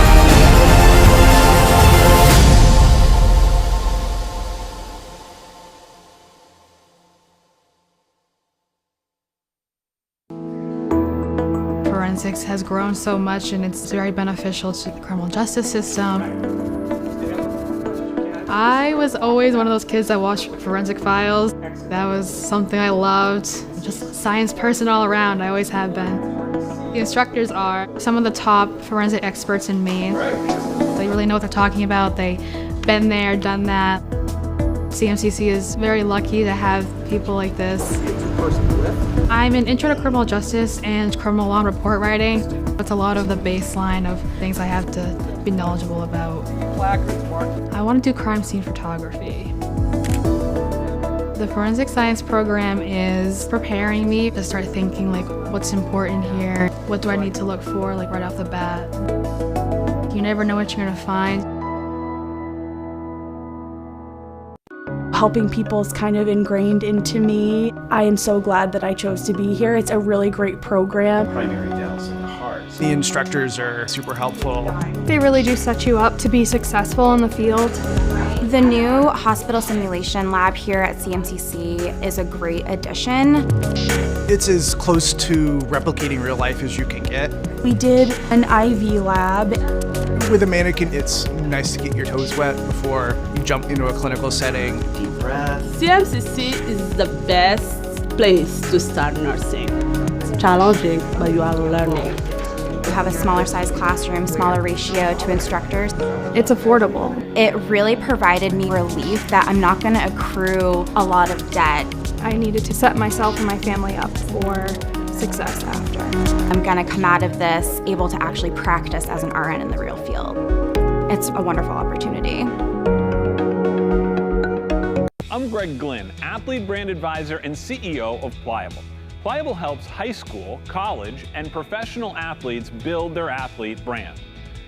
Forensics has grown so much and it's very beneficial to the criminal justice system. I was always one of those kids that watched Forensic Files. That was something I loved. Just a science person all around. I always have been. The instructors are some of the top forensic experts in Maine. They really know what they're talking about. They've been there, done that. CMCC is very lucky to have people like this. I'm in Intro to Criminal Justice and Criminal Law and Report Writing. It's a lot of the baseline of things I have to be knowledgeable about. I want to do crime scene photography. The forensic science program is preparing me to start thinking like what's important here, what do I need to look for like right off the bat. You never know what you're gonna find. Helping people is kind of ingrained into me. I am so glad that I chose to be here. It's a really great program. Primary details in the heart. The instructors are super helpful. They really do set you up to be successful in the field. The new hospital simulation lab here at CMCC is a great addition. It's as close to replicating real life as you can get. We did an IV lab. With a mannequin, it's nice to get your toes wet before you jump into a clinical setting. Deep breath. CMCC is the best place to start nursing. It's challenging, but you are learning. We have a smaller size classroom, smaller ratio to instructors. It's affordable. It really provided me relief that I'm not going to accrue a lot of debt. I needed to set myself and my family up for success after. I'm going to come out of this able to actually practice as an RN in the real field. It's a wonderful opportunity. I'm Greg Glynn, athlete brand advisor and CEO of Pliable. Pliable helps high school, college, and professional athletes build their athlete brand.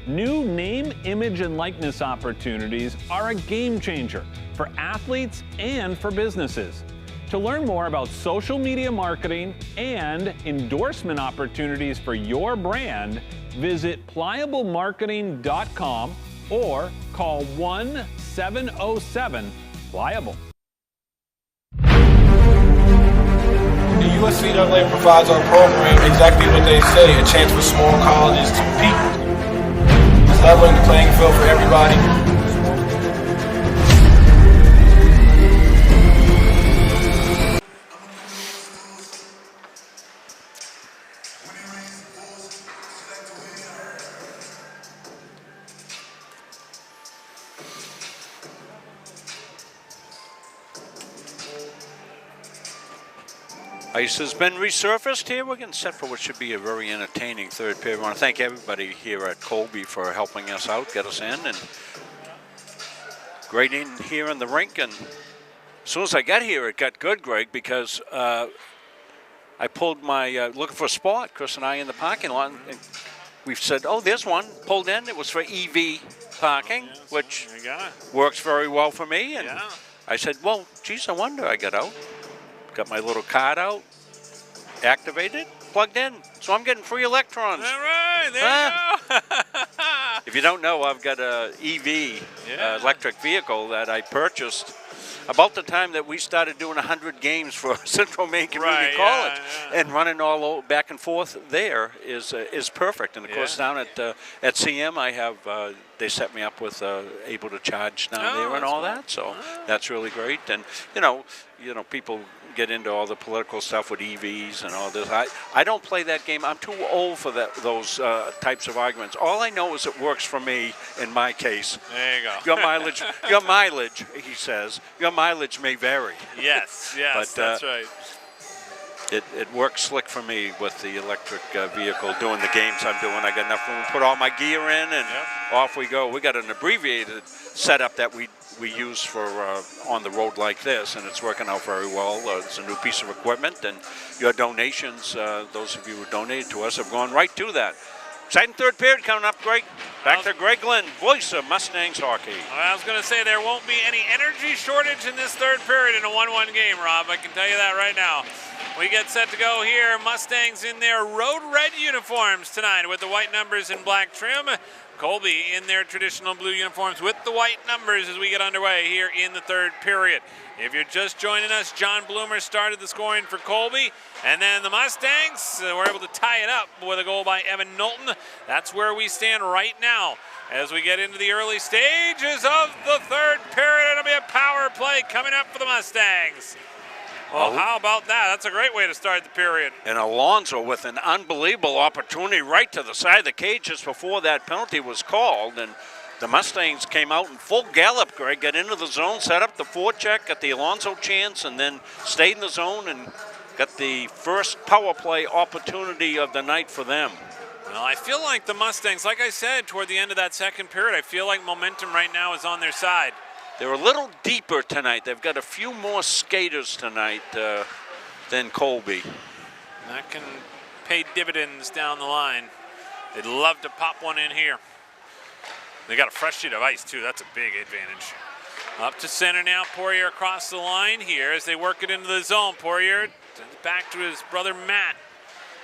New name, image, and likeness opportunities are a game changer for athletes and for businesses. To learn more about social media marketing and endorsement opportunities for your brand, visit pliablemarketing.com or call 1-707-PLIABLE. The USCAA provides our program exactly what they say, a chance for small colleges to compete. It's leveling the playing field for everybody. Ice has been resurfaced here. We're getting set for what should be a very entertaining third period. I want to thank everybody here at Colby for helping us out, get us in, and great in here in the rink. And as soon as I got here, it got good, Greg, because I pulled my, looking for a spot, Chris and I in the parking lot, and we've said, oh, there's one, pulled in. It was for EV parking, which works very well for me. And I said, well, geez, I wonder. I got out. Got my little card out, activated, plugged in. So I'm getting free electrons. All right, there you go. If you don't know, I've got a EV, electric vehicle that I purchased about the time that we started doing 100 games for Central Maine Community College. And running all back and forth there is perfect. And of course, down at CM, I have they set me up with able to charge down there and all that. So that's really great. And you know, people get into all the political stuff with EVs and all this. I don't play that game. I'm too old for those types of arguments. All I know is it works for me in my case. There you go. Your mileage, he says, your mileage may vary. Yes, but, that's right. It works slick for me with the electric vehicle doing the games I'm doing. I got enough room to put all my gear in and off we go. We got an abbreviated setup that we use for on the road like this, and it's working out very well. It's a new piece of equipment, and your donations, those of you who donated to us, have gone right to that. Exciting third period coming up, Greg. Back to Greg Glynn, voice of Mustangs hockey. Well, I was going to say there won't be any energy shortage in this third period in a 1-1 game, Rob. I can tell you that right now. We get set to go here. Mustangs in their road red uniforms tonight with the white numbers in black trim. Colby in their traditional blue uniforms with the white numbers as we get underway here in the third period. If you're just joining us, John Bloomer started the scoring for Colby, and then the Mustangs were able to tie it up with a goal by Evan Knowlton. That's where we stand right now as we get into the early stages of the third period. It'll be a power play coming up for the Mustangs. Well, how about that? That's a great way to start the period. And Alonso with an unbelievable opportunity right to the side of the cage just before that penalty was called. And the Mustangs came out in full gallop, Greg, got into the zone, set up the forecheck, got the Alonso chance, and then stayed in the zone and got the first power play opportunity of the night for them. Well, I feel like the Mustangs, like I said, toward the end of that second period, I feel like momentum right now is on their side. They're a little deeper tonight. They've got a few more skaters tonight than Colby. That can pay dividends down the line. They'd love to pop one in here. They got a fresh sheet of ice, too. That's a big advantage. Up to center now. Poirier across the line here as they work it into the zone. Poirier back to his brother Matt.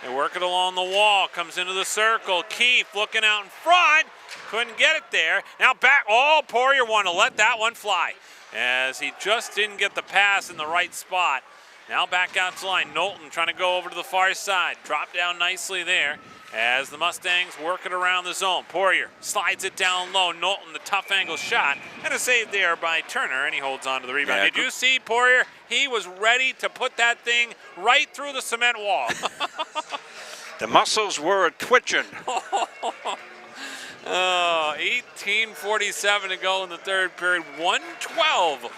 They work it along the wall. Comes into the circle. Keefe looking out in front. Couldn't get it there. Now back. Oh, Poirier wanted to let that one fly as he just didn't get the pass in the right spot. Now back out to the line. Knowlton trying to go over to the far side. Drop down nicely there as the Mustangs work it around the zone. Poirier slides it down low. Knowlton, the tough angle shot, and a save there by Turner, and he holds on to the rebound. Yeah, Did you see Poirier? He was ready to put that thing right through the cement wall. The muscles were twitching. 18:47 to go in the third period. 1:12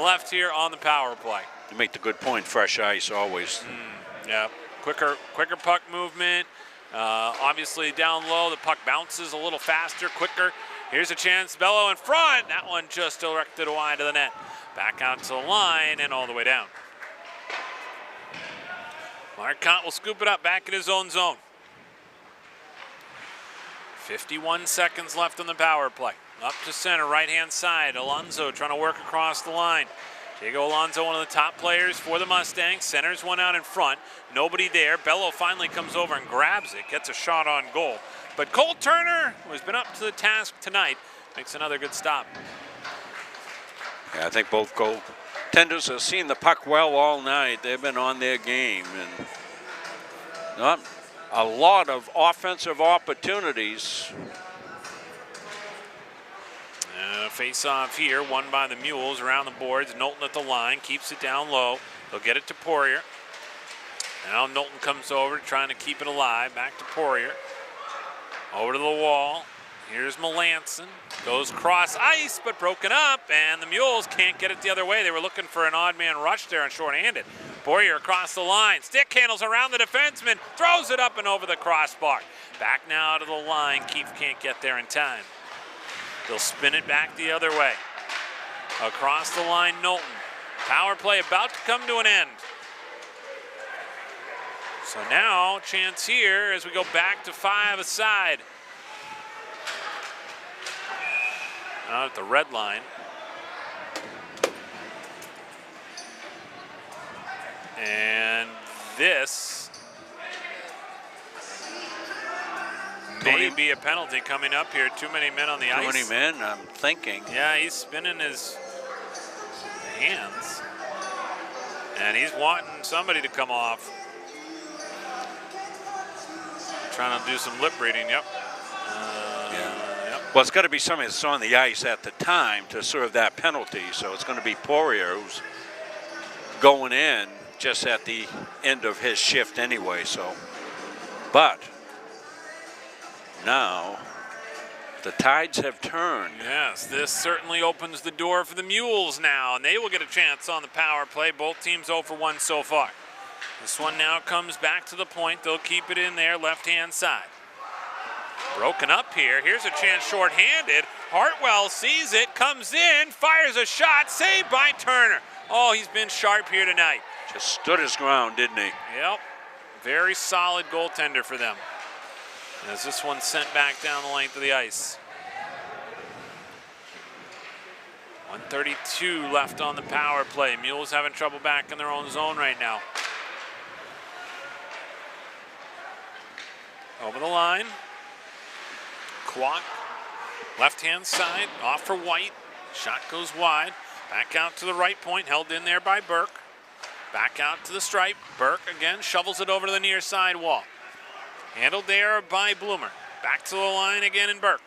left here on the power play. You make the good point, fresh ice always. Yeah, quicker puck movement. Obviously down low, the puck bounces a little faster, quicker. Here's a chance, Bello in front. That one just directed wide to the net. Back out to the line and all the way down. Marcotte will scoop it up back in his own zone. 51 seconds left on the power play. Up to center, right-hand side. Alonso trying to work across the line. Diego Alonso, one of the top players for the Mustangs. Centers one out in front. Nobody there. Bello finally comes over and grabs it. Gets a shot on goal. But Cole Turner, who's been up to the task tonight, makes another good stop. Yeah, I think both goaltenders have seen the puck well all night. They've been on their game. And not a lot of offensive opportunities. Face-off here, won by the Mules around the boards. Knowlton at the line, keeps it down low. They'll get it to Poirier. Now Knowlton comes over trying to keep it alive. Back to Poirier. Over to the wall. Here's Melanson. Goes cross ice, but broken up, and the Mules can't get it the other way. They were looking for an odd man rush there and short-handed. Poirier across the line. Stick handles around the defenseman. Throws it up and over the crossbar. Back now to the line. Keefe can't get there in time. They'll spin it back the other way. Across the line, Knowlton. Power play about to come to an end. So now, chance here as we go back to 5 aside. Out at the red line. And this may be a penalty coming up here. Too many men on the ice. Too many men, I'm thinking. Yeah, he's spinning his hands. And he's wanting somebody to come off. Trying to do some lip reading, yep. Yep. Well, it's got to be somebody that's on the ice at the time to serve that penalty. So it's going to be Poirier who's going in just at the end of his shift anyway. So, but now the tides have turned. Yes, this certainly opens the door for the Mules now, and they will get a chance on the power play. Both teams 0 for 1 so far. This one now comes back to the point. They'll keep it in there, left-hand side. Broken up here. Here's a chance short-handed. Hartwell sees it, comes in, fires a shot, saved by Turner. Oh, he's been sharp here tonight. Just stood his ground, didn't he? Yep. Very solid goaltender for them. As this one's sent back down the length of the ice. 1:32 left on the power play. Mules having trouble back in their own zone right now. Over the line. Kwok, left-hand side, off for White. Shot goes wide. Back out to the right point, held in there by Burke. Back out to the stripe. Burke again shovels it over to the near side wall. Handled there by Bloomer. Back to the line again in Burke.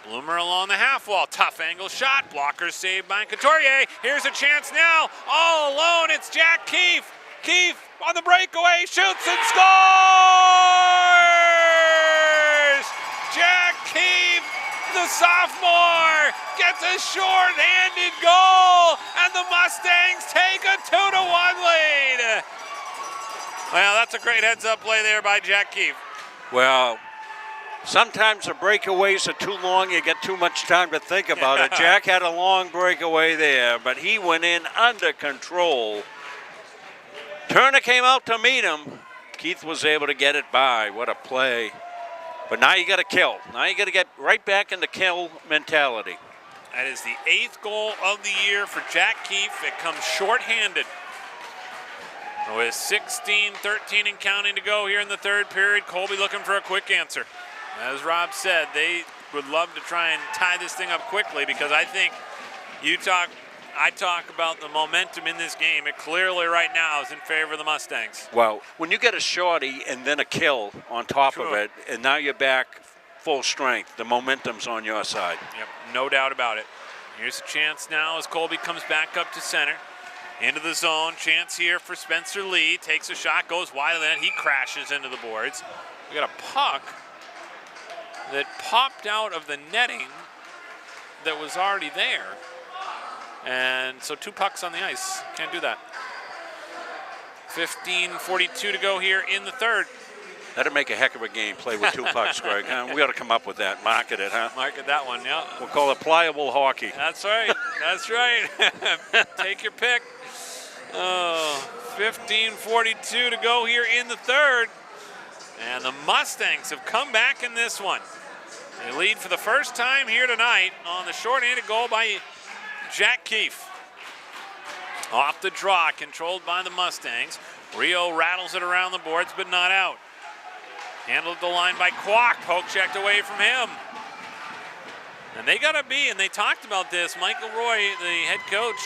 Bloomer along the half wall. Tough angle shot. Blocker saved by Couturier. Here's a chance now. All alone, it's Jack Keefe. Keefe on the breakaway, shoots and scores! Jack Keefe, the sophomore, gets a short-handed goal, and the Mustangs take a 2-1 lead. Well, that's a great heads-up play there by Jack Keefe. Well, sometimes the breakaways are too long. You get too much time to think about it. Jack had a long breakaway there, but he went in under control. Turner came out to meet him. Keith was able to get it by. What a play. But now you got to kill. Now you got to get right back into kill mentality. That is the 8th goal of the year for Jack Keefe. It comes shorthanded. With 16, 13 and counting to go here in the third period, Colby looking for a quick answer. As Rob said, they would love to try and tie this thing up quickly because I think I talk about the momentum in this game. It clearly right now is in favor of the Mustangs. Well, when you get a shorty and then a kill on top of it, and now you're back full strength, the momentum's on your side. Yep, no doubt about it. Here's a chance now as Colby comes back up to center. Into the zone, chance here for Spencer Lee. Takes a shot, goes wide of that. He crashes into the boards. We got a puck that popped out of the netting that was already there. And so 2 pucks on the ice. Can't do that. 15:42 to go here in the third. That'd make a heck of a game, play with 2 pucks, Greg. We got to come up with that. Market it, huh? Market that one, yeah. We'll call it pliable hockey. That's right. That's right. Take your pick. 15:42 to go here in the third. And the Mustangs have come back in this one. They lead for the first time here tonight on the short-handed goal by Jack Keefe. Off the draw, controlled by the Mustangs. Rio rattles it around the boards, but not out. Handled the line by Kwok, poke checked away from him. And they gotta be, and they talked about this, Michael Roy, the head coach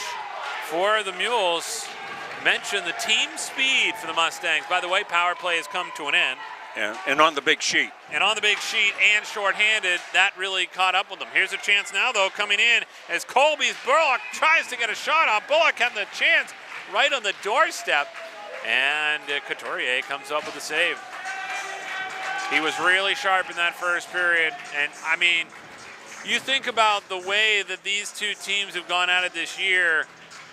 for the Mules, mentioned the team speed for the Mustangs. By the way, power play has come to an end. Yeah, and on the big sheet. And on the big sheet and shorthanded, that really caught up with them. Here's a chance now, though, coming in as Colby's Bullock tries to get a shot off. Bullock had the chance right on the doorstep, and Couturier comes up with a save. He was really sharp in that first period, and I mean, you think about the way that these two teams have gone at it this year,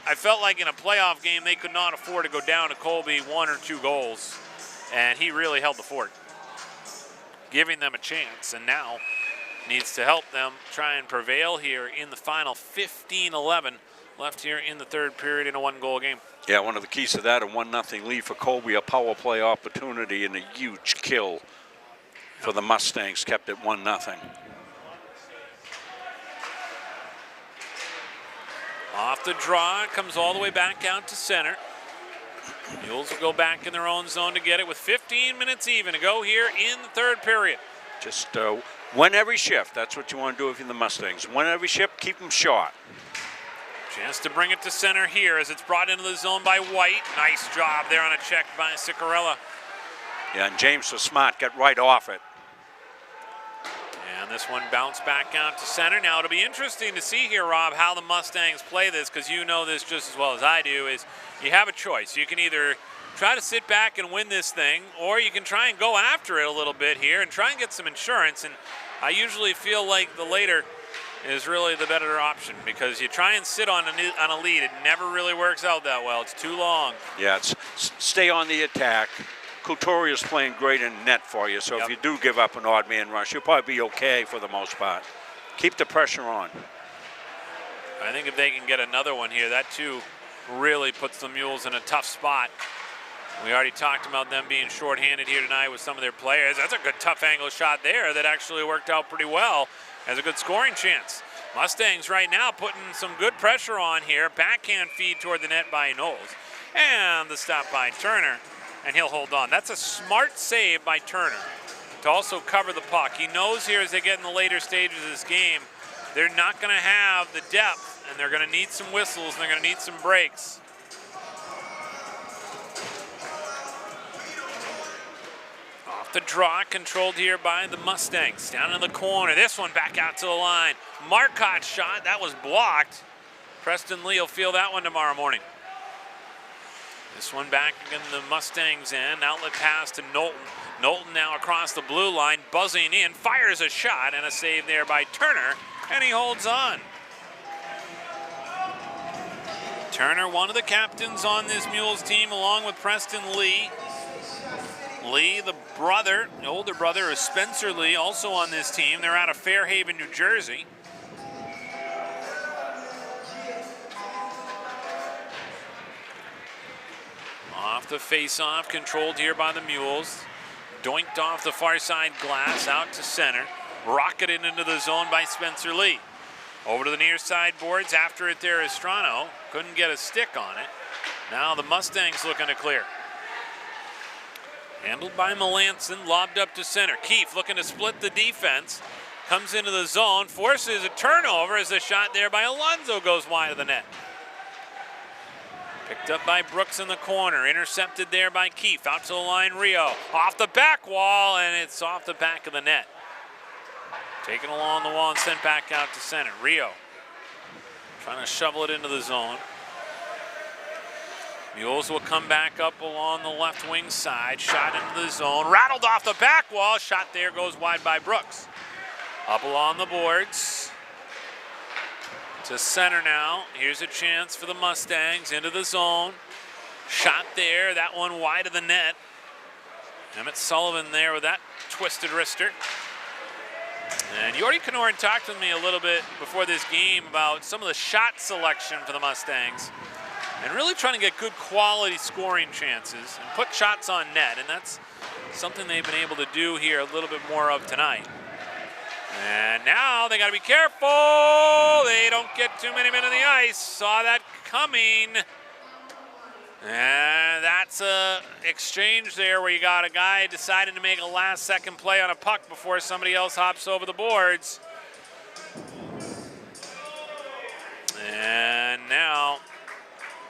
I felt like in a playoff game they could not afford to go down to Colby 1 or 2 goals. And he really held the fort, giving them a chance, and now needs to help them try and prevail here in the final 15-11 left here in the third period in a 1-goal game. Yeah, one of the keys to that, a 1-0 lead for Colby, a power play opportunity and a huge kill for the Mustangs, kept it 1-0. Off the draw, comes all the way back out to center. Mules will go back in their own zone to get it with 15 minutes even to go here in the third period. Just win every shift. That's what you want to do if you're the Mustangs. Win every shift, keep them short. Chance to bring it to center here as it's brought into the zone by White. Nice job there on a check by Ciccarella. Yeah, and James was smart, got right off it. And this one bounced back out to center. Now it'll be interesting to see here, Rob, how the Mustangs play this, because you know this just as well as I do, is you have a choice. You can either try to sit back and win this thing, or you can try and go after it a little bit here and try and get some insurance. And I usually feel like the later is really the better option, because you try and sit on a lead. It never really works out that well. It's too long. Yeah, it's stay on the attack. Couturier's playing great in net for you, so if you do give up an odd man rush, you'll probably be okay for the most part. Keep the pressure on. I think if they can get another one here, that too really puts the Mules in a tough spot. We already talked about them being shorthanded here tonight with some of their players. That's a good tough angle shot there that actually worked out pretty well. Has a good scoring chance. Mustangs right now putting some good pressure on here. Backhand feed toward the net by Knowles. And the stop by Turner, and he'll hold on. That's a smart save by Turner. to also cover the puck. He knows here as they get in the later stages of this game, they're not going to have the depth, and they're going to need some whistles, and they're going to need some breaks. Off the draw, controlled here by the Mustangs. Down in the corner, this one back out to the line. Marcotte's shot, that was blocked. Preston Lee will feel that one tomorrow morning. This one back in the Mustangs' end. Outlet pass to Knowlton. Knowlton now across the blue line, buzzing in, fires a shot, and a save there by Turner, and he holds on. Turner, one of the captains on this Mules team, along with Preston Lee. Lee, the older brother of Spencer Lee, also on this team. They're out of Fairhaven, New Jersey. Off the face-off, controlled here by the Mules. Doinked off the far side glass, out to center. Rocketed into the zone by Spencer Lee. Over to the near side boards, after it there is Strano. Couldn't get a stick on it. Now the Mustangs looking to clear. Handled by Melanson, lobbed up to center. Keefe looking to split the defense. Comes into the zone, forces a turnover as the shot there by Alonso goes wide of the net. Picked up by Brooks in the corner, intercepted there by Keefe. Out to the line, Rio. Off the back wall, and it's off the back of the net. Taken along the wall and sent back out to center. Rio trying to shovel it into the zone. Mules will come back up along the left wing side. Shot into the zone, rattled off the back wall. Shot there goes wide by Brooks. Up along the boards. To center now. Here's a chance for the Mustangs into the zone. Shot there, that one wide of the net. Emmett Sullivan there with that twisted wrister. And Yordi Kenoran talked with me a little bit before this game about some of the shot selection for the Mustangs and really trying to get good quality scoring chances and put shots on net, and that's something they've been able to do here a little bit more of tonight. And now they got to be careful. They don't get too many men on the ice. Saw that coming. And that's a exchange there where you got a guy deciding to make a last-second play on a puck before somebody else hops over the boards. And now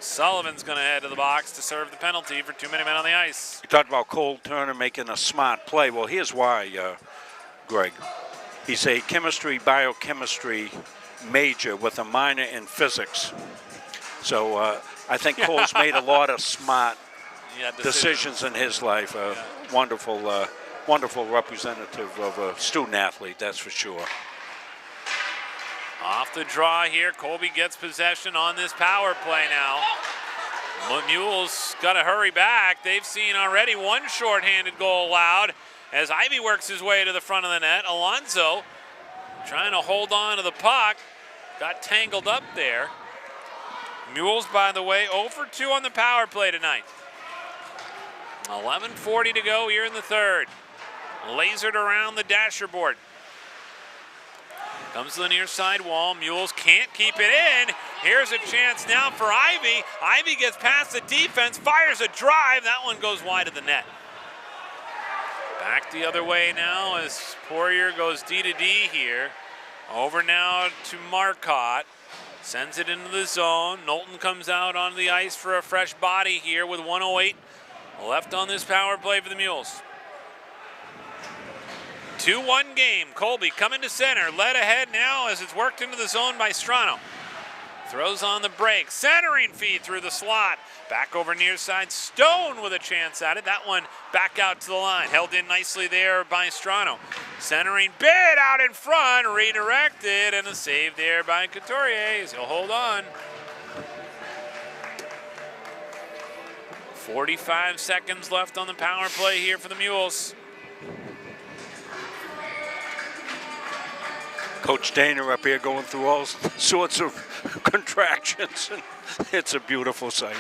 Sullivan's going to head to the box to serve the penalty for too many men on the ice. You talked about Cole Turner making a smart play. Well, here's why, Greg. He's a biochemistry major with a minor in physics. So I think Cole's made a lot of smart decisions in his life. Wonderful, wonderful representative of a student athlete, that's for sure. Off the draw here, Colby gets possession on this power play now. Mules got to hurry back. They've seen already one shorthanded goal allowed as Ivy works his way to the front of the net. Alonso trying to hold on to the puck, got tangled up there. Mules, by the way, 0 for 2 on the power play tonight. 11:40 to go here in the third. Lasered around the dasher board. Comes to the near side wall. Mules can't keep it in. Here's a chance now for Ivy. Ivy gets past the defense, fires a drive. That one goes wide of the net. Back the other way now as Poirier goes D to D here. Over now to Marcotte. Sends it into the zone. Knowlton comes out onto the ice for a fresh body here with 1:08 left on this power play for the Mules. 2-1 game. Colby coming to center. Led ahead now as it's worked into the zone by Strano. Throws on the break. Centering feed through the slot. Back over near side. Stone with a chance at it. That one back out to the line. Held in nicely there by Strano. Centering bid out in front. Redirected. And a save there by Couturier. He'll hold on. 45 seconds left on the power play here for the Mules. Coach Dana up here going through all sorts of contractions. It's a beautiful sight.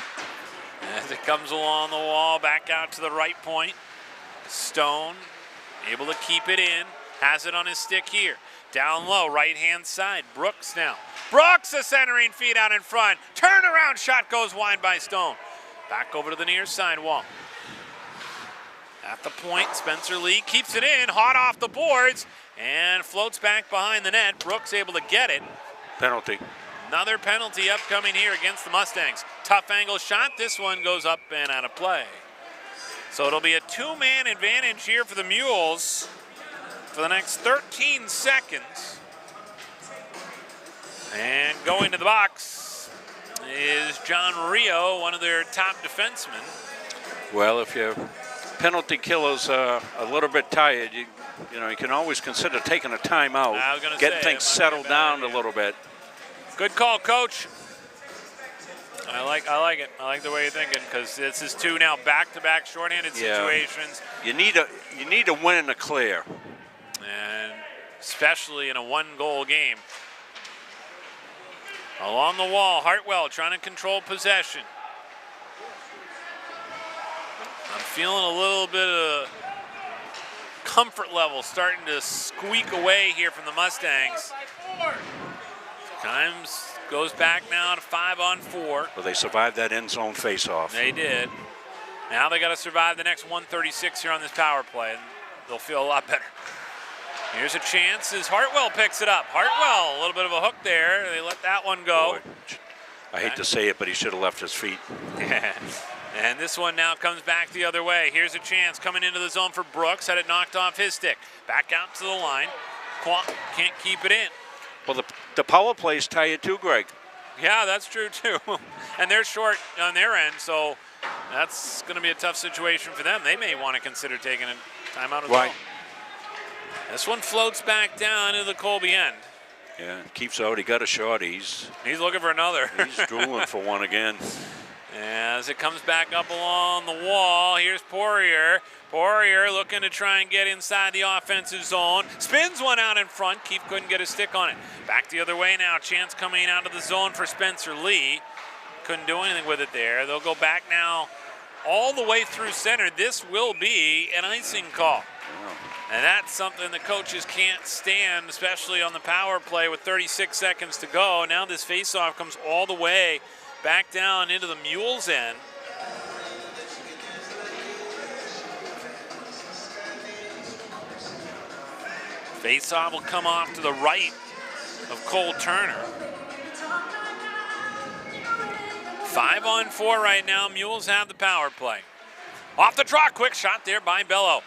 As it comes along the wall, back out to the right point. Stone able to keep it in. Has it on his stick here. Down low, right-hand side. Brooks now. Brooks, a centering feed out in front. Turnaround shot goes wide by Stone. Back over to the near side wall. At the point, Spencer Lee keeps it in, hot off the boards, and floats back behind the net. Brooks able to get it. Penalty. Another penalty upcoming here against the Mustangs. Tough angle shot. This one goes up and out of play. So it'll be a two-man advantage here for the Mules for the next 13 seconds. And going to the box is John Rio, one of their top defensemen. Well, if your penalty killer's a little bit tired, you can always consider taking a timeout, getting things settled down a little bit. Good call, Coach. I like it. I like the way you're thinking, because this is two now back-to-back shorthanded situations. You need a win in the clear, and especially in a one-goal game. Along the wall, Hartwell trying to control possession. I'm feeling a little bit of comfort level starting to squeak away here from the Mustangs. Times goes back now to 5-on-4. Well, they survived that end zone face-off. They did. Now they got to survive the next 136 here on this power play, and they'll feel a lot better. Here's a chance as Hartwell picks it up. Hartwell, a little bit of a hook there. They let that one go. Boy, I hate to say it, but he should have left his feet. And this one now comes back the other way. Here's a chance coming into the zone for Brooks. Had it knocked off his stick. Back out to the line. Can't keep it in. Well, the power play's tired too, Greg. Yeah, that's true too. And they're short on their end, so that's going to be a tough situation for them. They may want to consider taking a timeout as well. This one floats back down into the Colby end. Yeah, keeps out. He got a shot. He's looking for another. He's drooling for one again. As it comes back up along the wall, here's Poirier. Poirier looking to try and get inside the offensive zone. Spins one out in front. Keefe couldn't get a stick on it. Back the other way now. Chance coming out of the zone for Spencer Lee. Couldn't do anything with it there. They'll go back now all the way through center. This will be an icing call. And that's something the coaches can't stand, especially on the power play with 36 seconds to go. Now this faceoff comes all the way back down into the Mules' end. Faceoff will come off to the right of Cole Turner. 5-on-4 right now. Mules have the power play. Off the draw, quick shot there by Bello.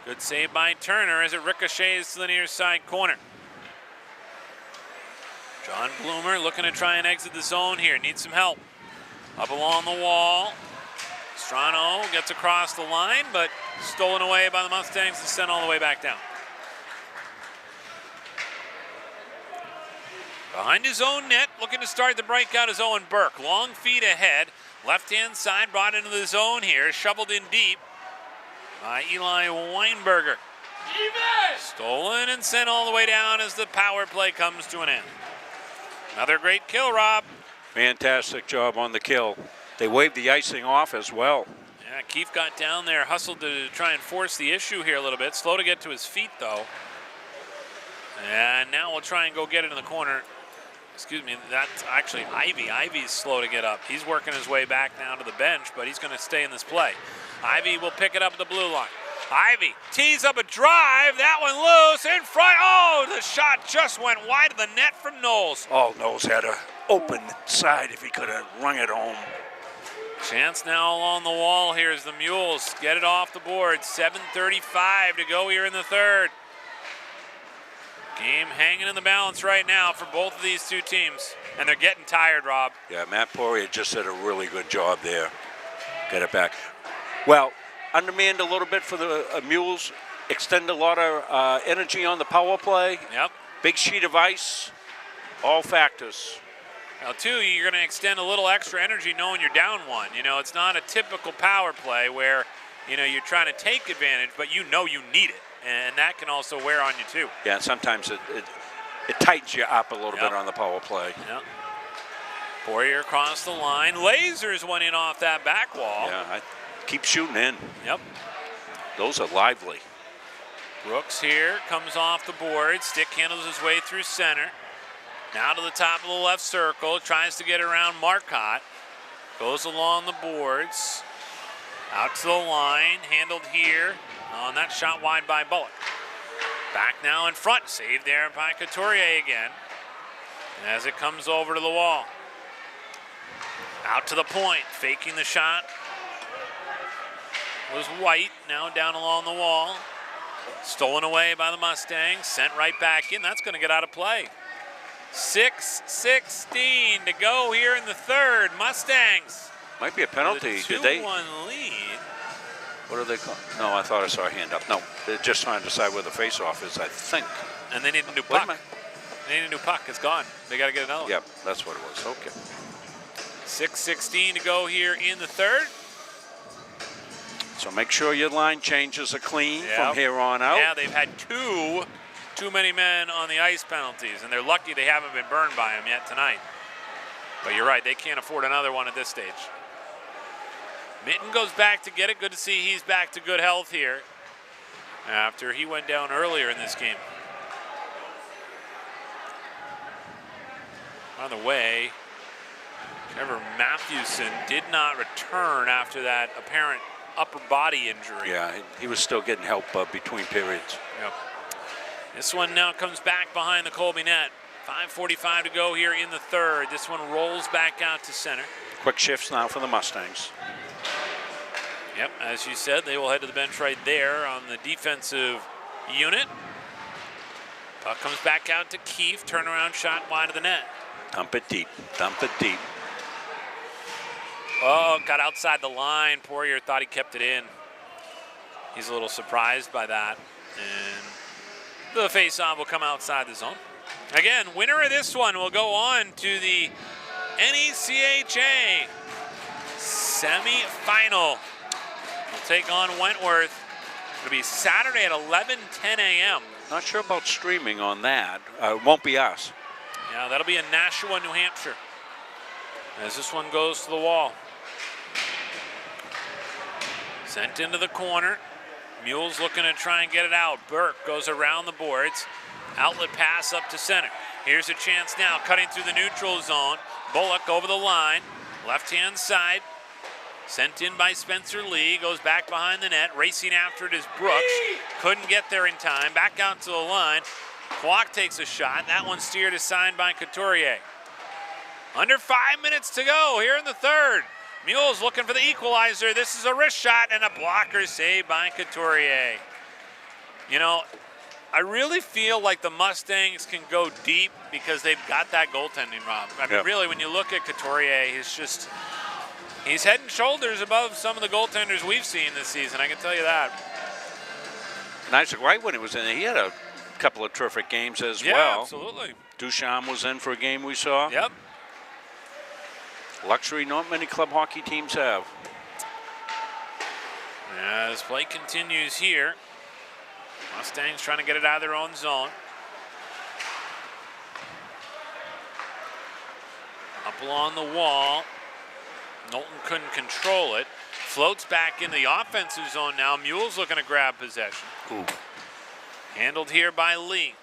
Good save by Turner as it ricochets to the near side corner. John Bloomer looking to try and exit the zone here. Needs some help. Up along the wall. Strano gets across the line, but stolen away by the Mustangs and sent all the way back down. Behind his own net, looking to start the breakout is Owen Burke. Long feet ahead. Left-hand side brought into the zone here. Shoveled in deep by Eli Weinberger. Stolen and sent all the way down as the power play comes to an end. Another great kill, Rob. Fantastic job on the kill. They waved the icing off as well. Yeah, Keefe got down there, hustled to try and force the issue here a little bit. Slow to get to his feet, though. And now we'll try and go get it in the corner. Excuse me, that's actually Ivy. Ivy's slow to get up. He's working his way back down to the bench, but he's going to stay in this play. Ivy will pick it up at the blue line. Ivy tees up a drive. That one loose in front. Oh, the shot just went wide of the net from Knowles. Oh, Knowles had an open side if he could have rung it home. Chance now along the wall here as the Mules get it off the board. 7:35 to go here in the third. Game hanging in the balance right now for both of these two teams. And they're getting tired, Rob. Yeah, Matt Poirier just did a really good job there. Get it back. Well, undermanned a little bit for the Mules. Extend a lot of energy on the power play. Yep. Big sheet of ice. All factors. Now, too, you're going to extend a little extra energy knowing you're down one. You know, it's not a typical power play where, you know, you're trying to take advantage, but you know you need it. And that can also wear on you, too. Yeah, sometimes it tightens you up a little bit on the power play. Yep. Poirier across the line. Lasers one in off that back wall. Yeah, keep shooting in. Yep. Those are lively. Brooks here comes off the board. Stick handles his way through center. Now to the top of the left circle. Tries to get around Marcotte. Goes along the boards. Out to the line, handled here on that shot wide by Bullock. Back now in front, saved there by Couturier again. As it comes over to the wall. Out to the point, faking the shot. Was White, now down along the wall. Stolen away by the Mustangs, sent right back in. That's going to get out of play. 6:16 to go here in the third. Mustangs. Might be a penalty. Did they? 2-1 lead. What do they call? No, I thought I saw a hand up. No, they're just trying to decide where the face-off is, I think. And they need a new puck. They need a new puck. It's gone. They got to get another one. Yep, that's what it was. Okay. 6:16 to go here in the third. So make sure your line changes are clean from here on out. Yeah, they've had too many men on the ice penalties, and they're lucky they haven't been burned by them yet tonight. But you're right, they can't afford another one at this stage. Mitten goes back to get it. Good to see he's back to good health here after he went down earlier in this game. By the way, Trevor Matthewson did not return after that apparent upper body injury. Yeah, he was still getting help between periods. Yep. This one now comes back behind the Colby net. 5:45 to go here in the third. This one rolls back out to center. Quick shifts now for the Mustangs. Yep, as you said, they will head to the bench right there on the defensive unit. Puck comes back out to Keefe. Turnaround shot wide of the net. Dump it deep. Dump it deep. Oh, got outside the line. Poirier thought he kept it in. He's a little surprised by that. And the face-off will come outside the zone. Again, winner of this one will go on to the NECHA semi-final. We'll take on Wentworth. It'll be Saturday at 11:10 a.m. Not sure about streaming on that. It won't be us. Yeah, that'll be in Nashua, New Hampshire. As this one goes to the wall. Sent into the corner. Mules looking to try and get it out. Burke goes around the boards. Outlet pass up to center. Here's a chance now, cutting through the neutral zone. Bullock over the line. Left-hand side. Sent in by Spencer Lee. Goes back behind the net. Racing after it is Brooks. Couldn't get there in time. Back out to the line. Clock takes a shot. That one steered aside by Couturier. Under 5 minutes to go here in the third. Mules looking for the equalizer. This is a wrist shot and a blocker saved by Couturier. You know, I really feel like the Mustangs can go deep because they've got that goaltending, Rob. I mean, really, when you look at Couturier, he's head and shoulders above some of the goaltenders we've seen this season, I can tell you that. And Isaac Wright, when he was in there, he had a couple of terrific games as well. Yeah, absolutely. Duchamp was in for a game we saw. Yep. Luxury not many club hockey teams have. As play continues here. Mustangs trying to get it out of their own zone. Up along the wall. Knowlton couldn't control it. Floats back in the offensive zone now. Mules looking to grab possession. Ooh. Handled here by Lee.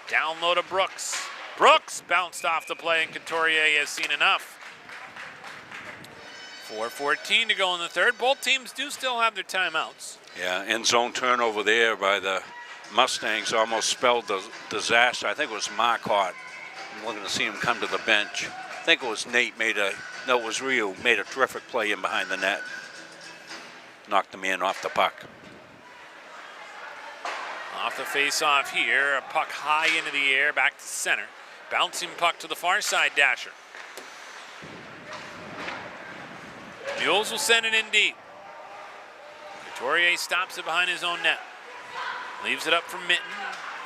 Down low to Brooks. Brooks bounced off the play and Couturier has seen enough. 4:14 to go in the third. Both teams do still have their timeouts. Yeah, end zone turnover there by the Mustangs almost spelled the disaster. I think it was Marcotte. I'm looking to see him come to the bench. I think it was Nate it was Rio, made a terrific play in behind the net. Knocked the man off the puck. Off the face-off here, a puck high into the air, back to center. Bouncing puck to the far side, Dasher. Mules will send it in deep. Couturier stops it behind his own net. Leaves it up for Mitten.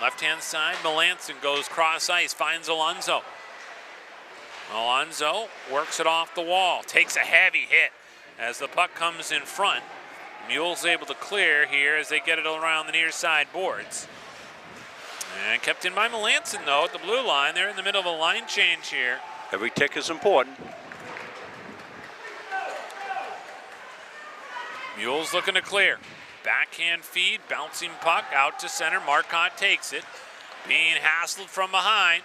Left-hand side, Melanson goes cross ice, finds Alonzo. Alonzo works it off the wall, takes a heavy hit as the puck comes in front. Mules able to clear here as they get it around the near side boards. And kept in by Melanson though at the blue line. They're in the middle of a line change here. Every tick is important. Mules looking to clear. Backhand feed, bouncing puck out to center. Marcotte takes it. Being hassled from behind.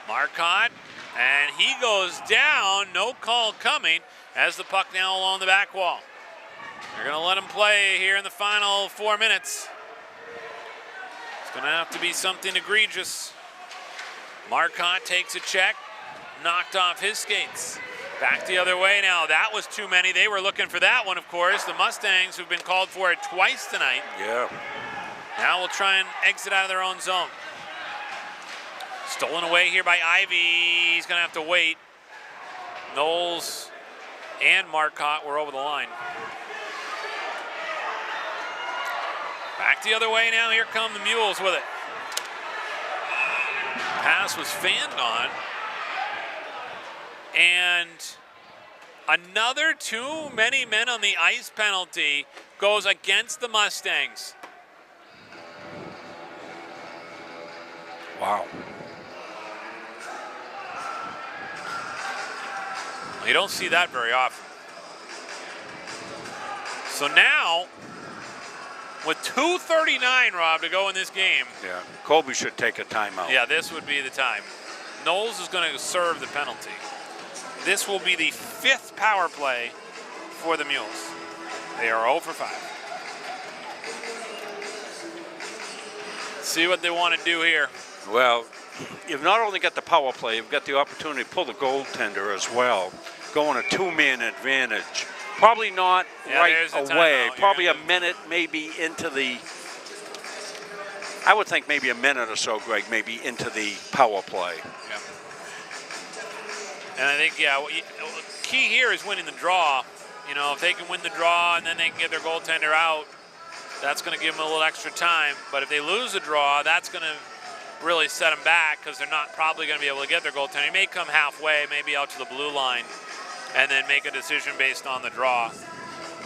Marcotte, and he goes down. No call coming as the puck now along the back wall. They're going to let him play here in the final 4 minutes. It's going to have to be something egregious. Marcotte takes a check, knocked off his skates. Back the other way now. That was too many. They were looking for that one, of course. The Mustangs, who've been called for it twice tonight. Yeah. Now we'll try and exit out of their own zone. Stolen away here by Ivy. He's going to have to wait. Knowles and Marcotte were over the line. Back the other way now. Here come the Mules with it. Pass was fanned on. And another too many men on the ice penalty goes against the Mustangs. Wow. You don't see that very often. So now, with 2:39, Rob, to go in this game. Yeah, Colby should take a timeout. Yeah, this would be the time. Knowles is going to serve the penalty. This will be the 5th power play for the Mules. They are 0 for 5. See what they want to do here. Well, you've not only got the power play, you've got the opportunity to pull the goaltender as well. Going a 2-man advantage. Probably not right away. Probably a minute, maybe into the, I would think maybe a minute or so, Greg, maybe into the power play. Yeah. And I think, key here is winning the draw. You know, if they can win the draw and then they can get their goaltender out, that's going to give them a little extra time. But if they lose the draw, that's going to really set them back because they're not probably going to be able to get their goaltender. He may come halfway, maybe out to the blue line, and then make a decision based on the draw.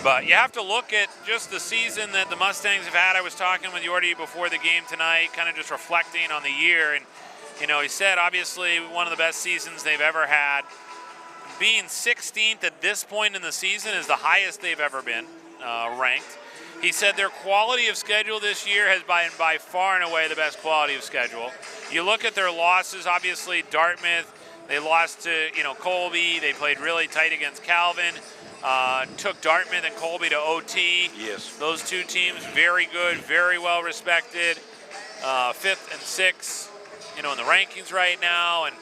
But you have to look at just the season that the Mustangs have had. I was talking with Yordi before the game tonight, kind of just reflecting on the year. And, you know, he said, obviously, one of the best seasons they've ever had. Being 16th at this point in the season is the highest they've ever been ranked. He said their quality of schedule this year has been by far and away the best quality of schedule. You look at their losses, obviously, Dartmouth, they lost to, Colby. They played really tight against Calvin. Took Dartmouth and Colby to OT. Yes. Those two teams, very good, very well respected. 5th and 6th, in the rankings right now. And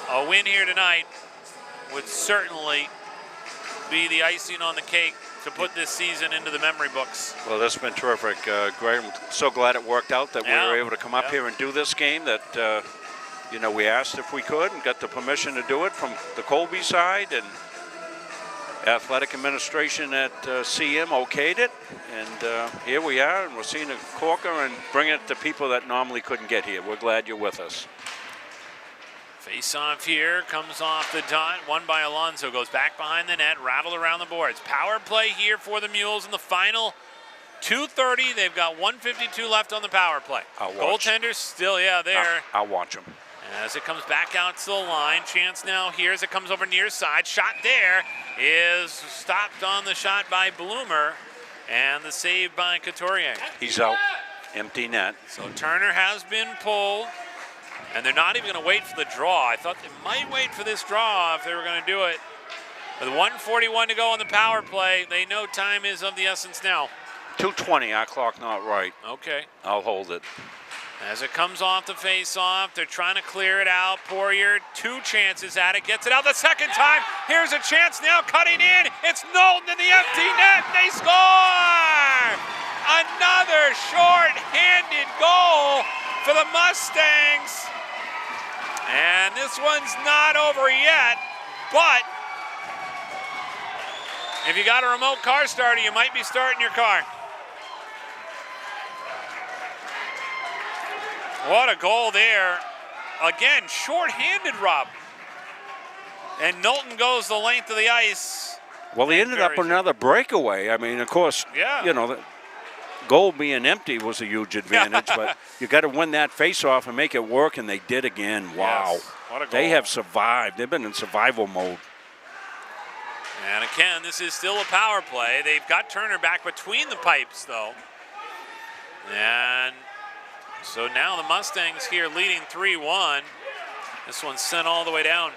a win here tonight would certainly be the icing on the cake to put this season into the memory books. Well, that's been terrific, Greg. I'm so glad it worked out that we were able to come up here and do this game that, we asked if we could and got the permission to do it from the Colby side, and athletic administration at CM okayed it, and here we are, and we're seeing a corker and bring it to people that normally couldn't get here. We're glad you're with us. Face-off here, comes off the dot, won by Alonso, goes back behind the net, rattled around the boards. Power play here for the Mules in the final 2:30. They've got 1:52 left on the power play. Goaltender's still, there. I'll watch them. As it comes back out to the line, chance now here as it comes over near side. Shot there is stopped on the shot by Bloomer, and the save by Couturier. He's out, empty net. So Turner has been pulled, and they're not even going to wait for the draw. I thought they might wait for this draw if they were going to do it. With 1:41 to go on the power play, they know time is of the essence now. 2:20, our clock not right. Okay. I'll hold it. As it comes off the face-off, they're trying to clear it out. Poirier, 2 chances at it, gets it out the second time. Here's a chance now, cutting in. It's Knowlton in the empty net, and they score! Another short-handed goal for the Mustangs. And this one's not over yet, but if you got a remote car starter, you might be starting your car. What a goal there. Again, short-handed, Rob. And Knowlton goes the length of the ice. Well, he ended up with another breakaway. I mean, of course, the goal being empty was a huge advantage, but you got to win that face-off and make it work, and they did again. Wow. Yes. What a goal. They have survived. They've been in survival mode. And again, this is still a power play. They've got Turner back between the pipes, though. And so now the Mustangs here leading 3-1. This one's sent all the way down.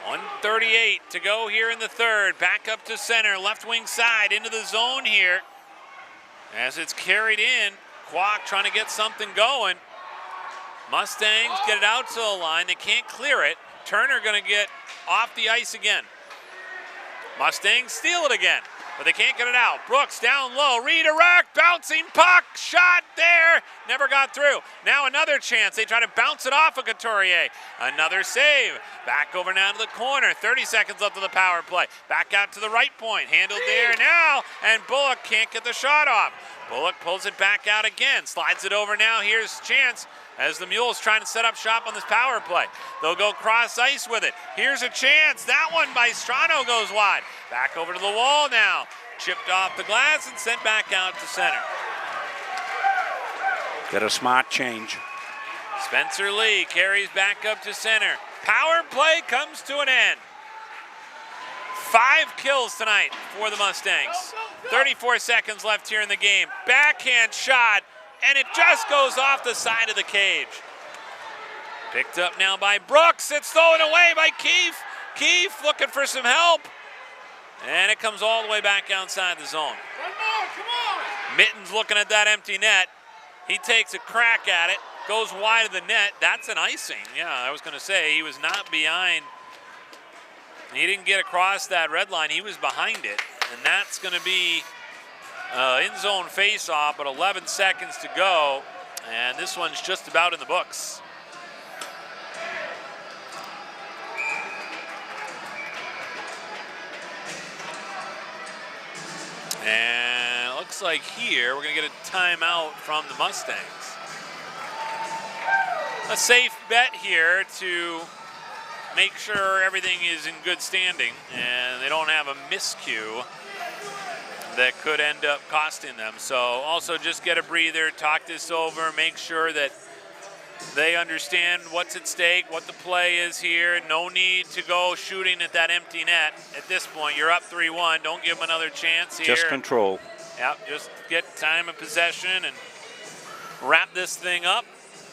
1:38 to go here in the third. Back up to center, left wing side, into the zone here. As it's carried in, Kwok trying to get something going. Mustangs get it out to the line. They can't clear it. Turner going to get off the ice again. Mustangs steal it again, but they can't get it out. Brooks down low, redirect, bouncing puck, shot there, never got through. Now another chance. They try to bounce it off of Couturier. Another save. Back over now to the corner. 30 seconds left of the power play. Back out to the right point. Handled there now, and Bullock can't get the shot off. Bullock pulls it back out again. Slides it over now. Here's chance as the Mules trying to set up shop on this power play. They'll go cross ice with it. Here's a chance. That one by Strano goes wide. Back over to the wall now. Chipped off the glass and sent back out to center. Get a smart change. Spencer Lee carries back up to center. Power play comes to an end. 5 kills tonight for the Mustangs. 34 seconds left here in the game. Backhand shot, and it just goes off the side of the cage. Picked up now by Brooks. It's thrown away by Keefe. Keefe looking for some help. And it comes all the way back outside the zone. Mittens looking at that empty net. He takes a crack at it, goes wide of the net. That's an icing. Yeah, I was going to say he was not behind. He didn't get across that red line. He was behind it. And that's going to be in-zone face-off, but 11 seconds to go. And this one's just about in the books. And it looks like here we're going to get a timeout from the Mustangs. A safe bet here to make sure everything is in good standing and they don't have a miscue that could end up costing them. So also just get a breather, talk this over, make sure that they understand what's at stake, what the play is here. No need to go shooting at that empty net. At this point, you're up 3-1. Don't give them another chance here. Just control. Yep, just get time of possession and wrap this thing up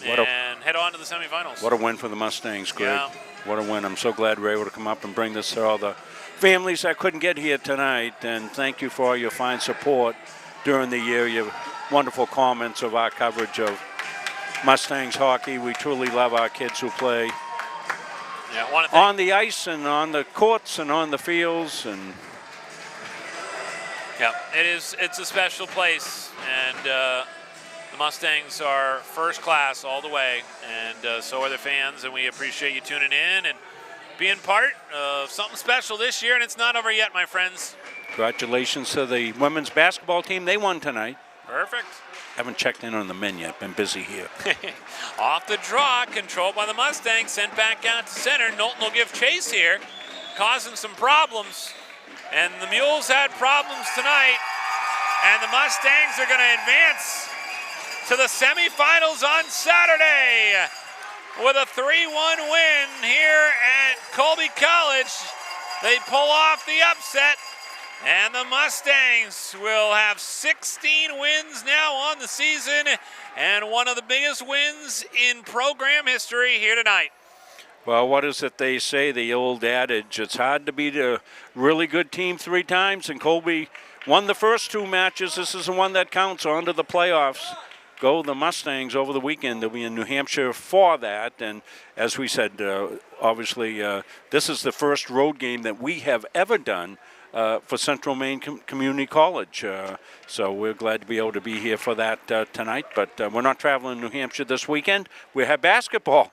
and head on to the semifinals. What a win for the Mustangs, Greg. Yeah. What a win. I'm so glad we're able to come up and bring this to all the families that couldn't get here tonight. And thank you for all your fine support during the year, your wonderful comments of our coverage of Mustangs hockey. We truly love our kids who play on the ice and on the courts and on the fields. And yeah, it's a special place, and the Mustangs are first class all the way, and so are the fans, and we appreciate you tuning in and being part of something special this year, and it's not over yet, my friends. Congratulations to the women's basketball team. They won tonight. Perfect. Haven't checked in on the men yet. Been busy here. Off the draw, controlled by the Mustangs, sent back out to center. Knowlton will give chase here, causing some problems. And the Mules had problems tonight. And the Mustangs are going to advance to the semifinals on Saturday with a 3-1 win here at Colby College. They pull off the upset. And the Mustangs will have 16 wins now on the season and one of the biggest wins in program history here tonight. Well, what is it they say, the old adage? It's hard to beat a really good team 3 times, and Colby won the first 2 matches. This is the one that counts on to the playoffs. Go the Mustangs over the weekend. They'll be in New Hampshire for that. And as we said, obviously, this is the first road game that we have ever done for Central Maine Community College. So we're glad to be able to be here for that tonight. But we're not traveling to New Hampshire this weekend. We have basketball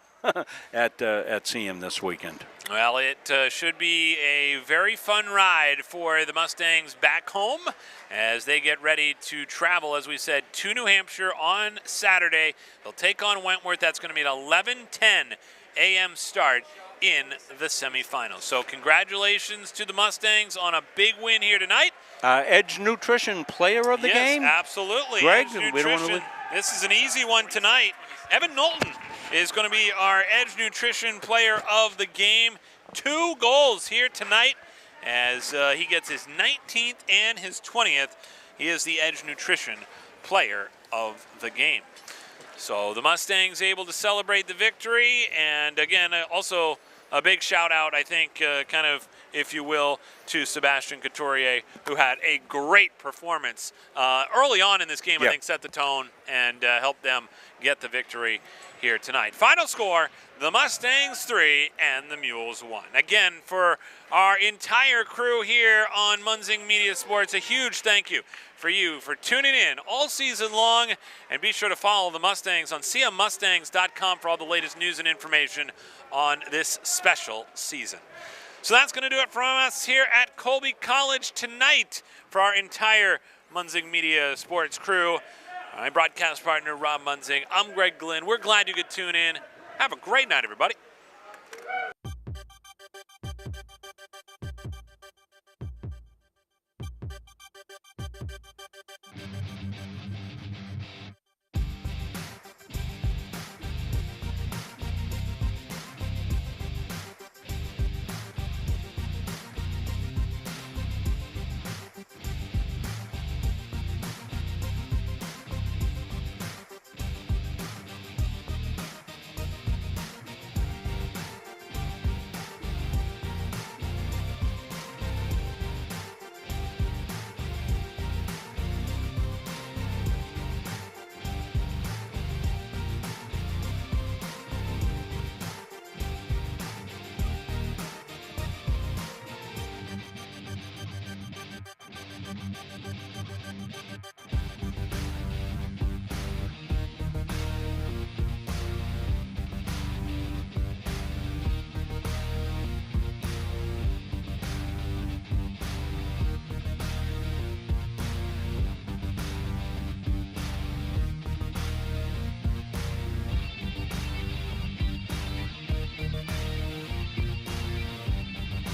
at CM this weekend. Well, it should be a very fun ride for the Mustangs back home as they get ready to travel, as we said, to New Hampshire on Saturday. They'll take on Wentworth. That's going to be an 11:10 a.m. start in the semifinals. So congratulations to the Mustangs on a big win here tonight. Edge Nutrition Player of the Game? Yes, absolutely. Greg, Edge we don't want Nutrition. This is an easy one tonight. Evan Knowlton is going to be our Edge Nutrition Player of the Game. 2 goals here tonight as he gets his 19th and his 20th. He is the Edge Nutrition Player of the Game. So the Mustangs able to celebrate the victory, and again, also a big shout out, I think, kind of, if you will, to Sebastian Couturier, who had a great performance early on in this game. I think set the tone and helped them get the victory here tonight. Final score, the Mustangs 3 and the Mules 1. Again, for our entire crew here on Munzing Media Sports, a huge thank you for you for tuning in all season long, and be sure to follow the Mustangs on cmmustangs.com for all the latest news and information on this special season. So that's going to do it from us here at Colby College tonight for our entire Munzing Media Sports crew. My broadcast partner, Rob Munzing. I'm Greg Glynn. We're glad you could tune in. Have a great night, everybody.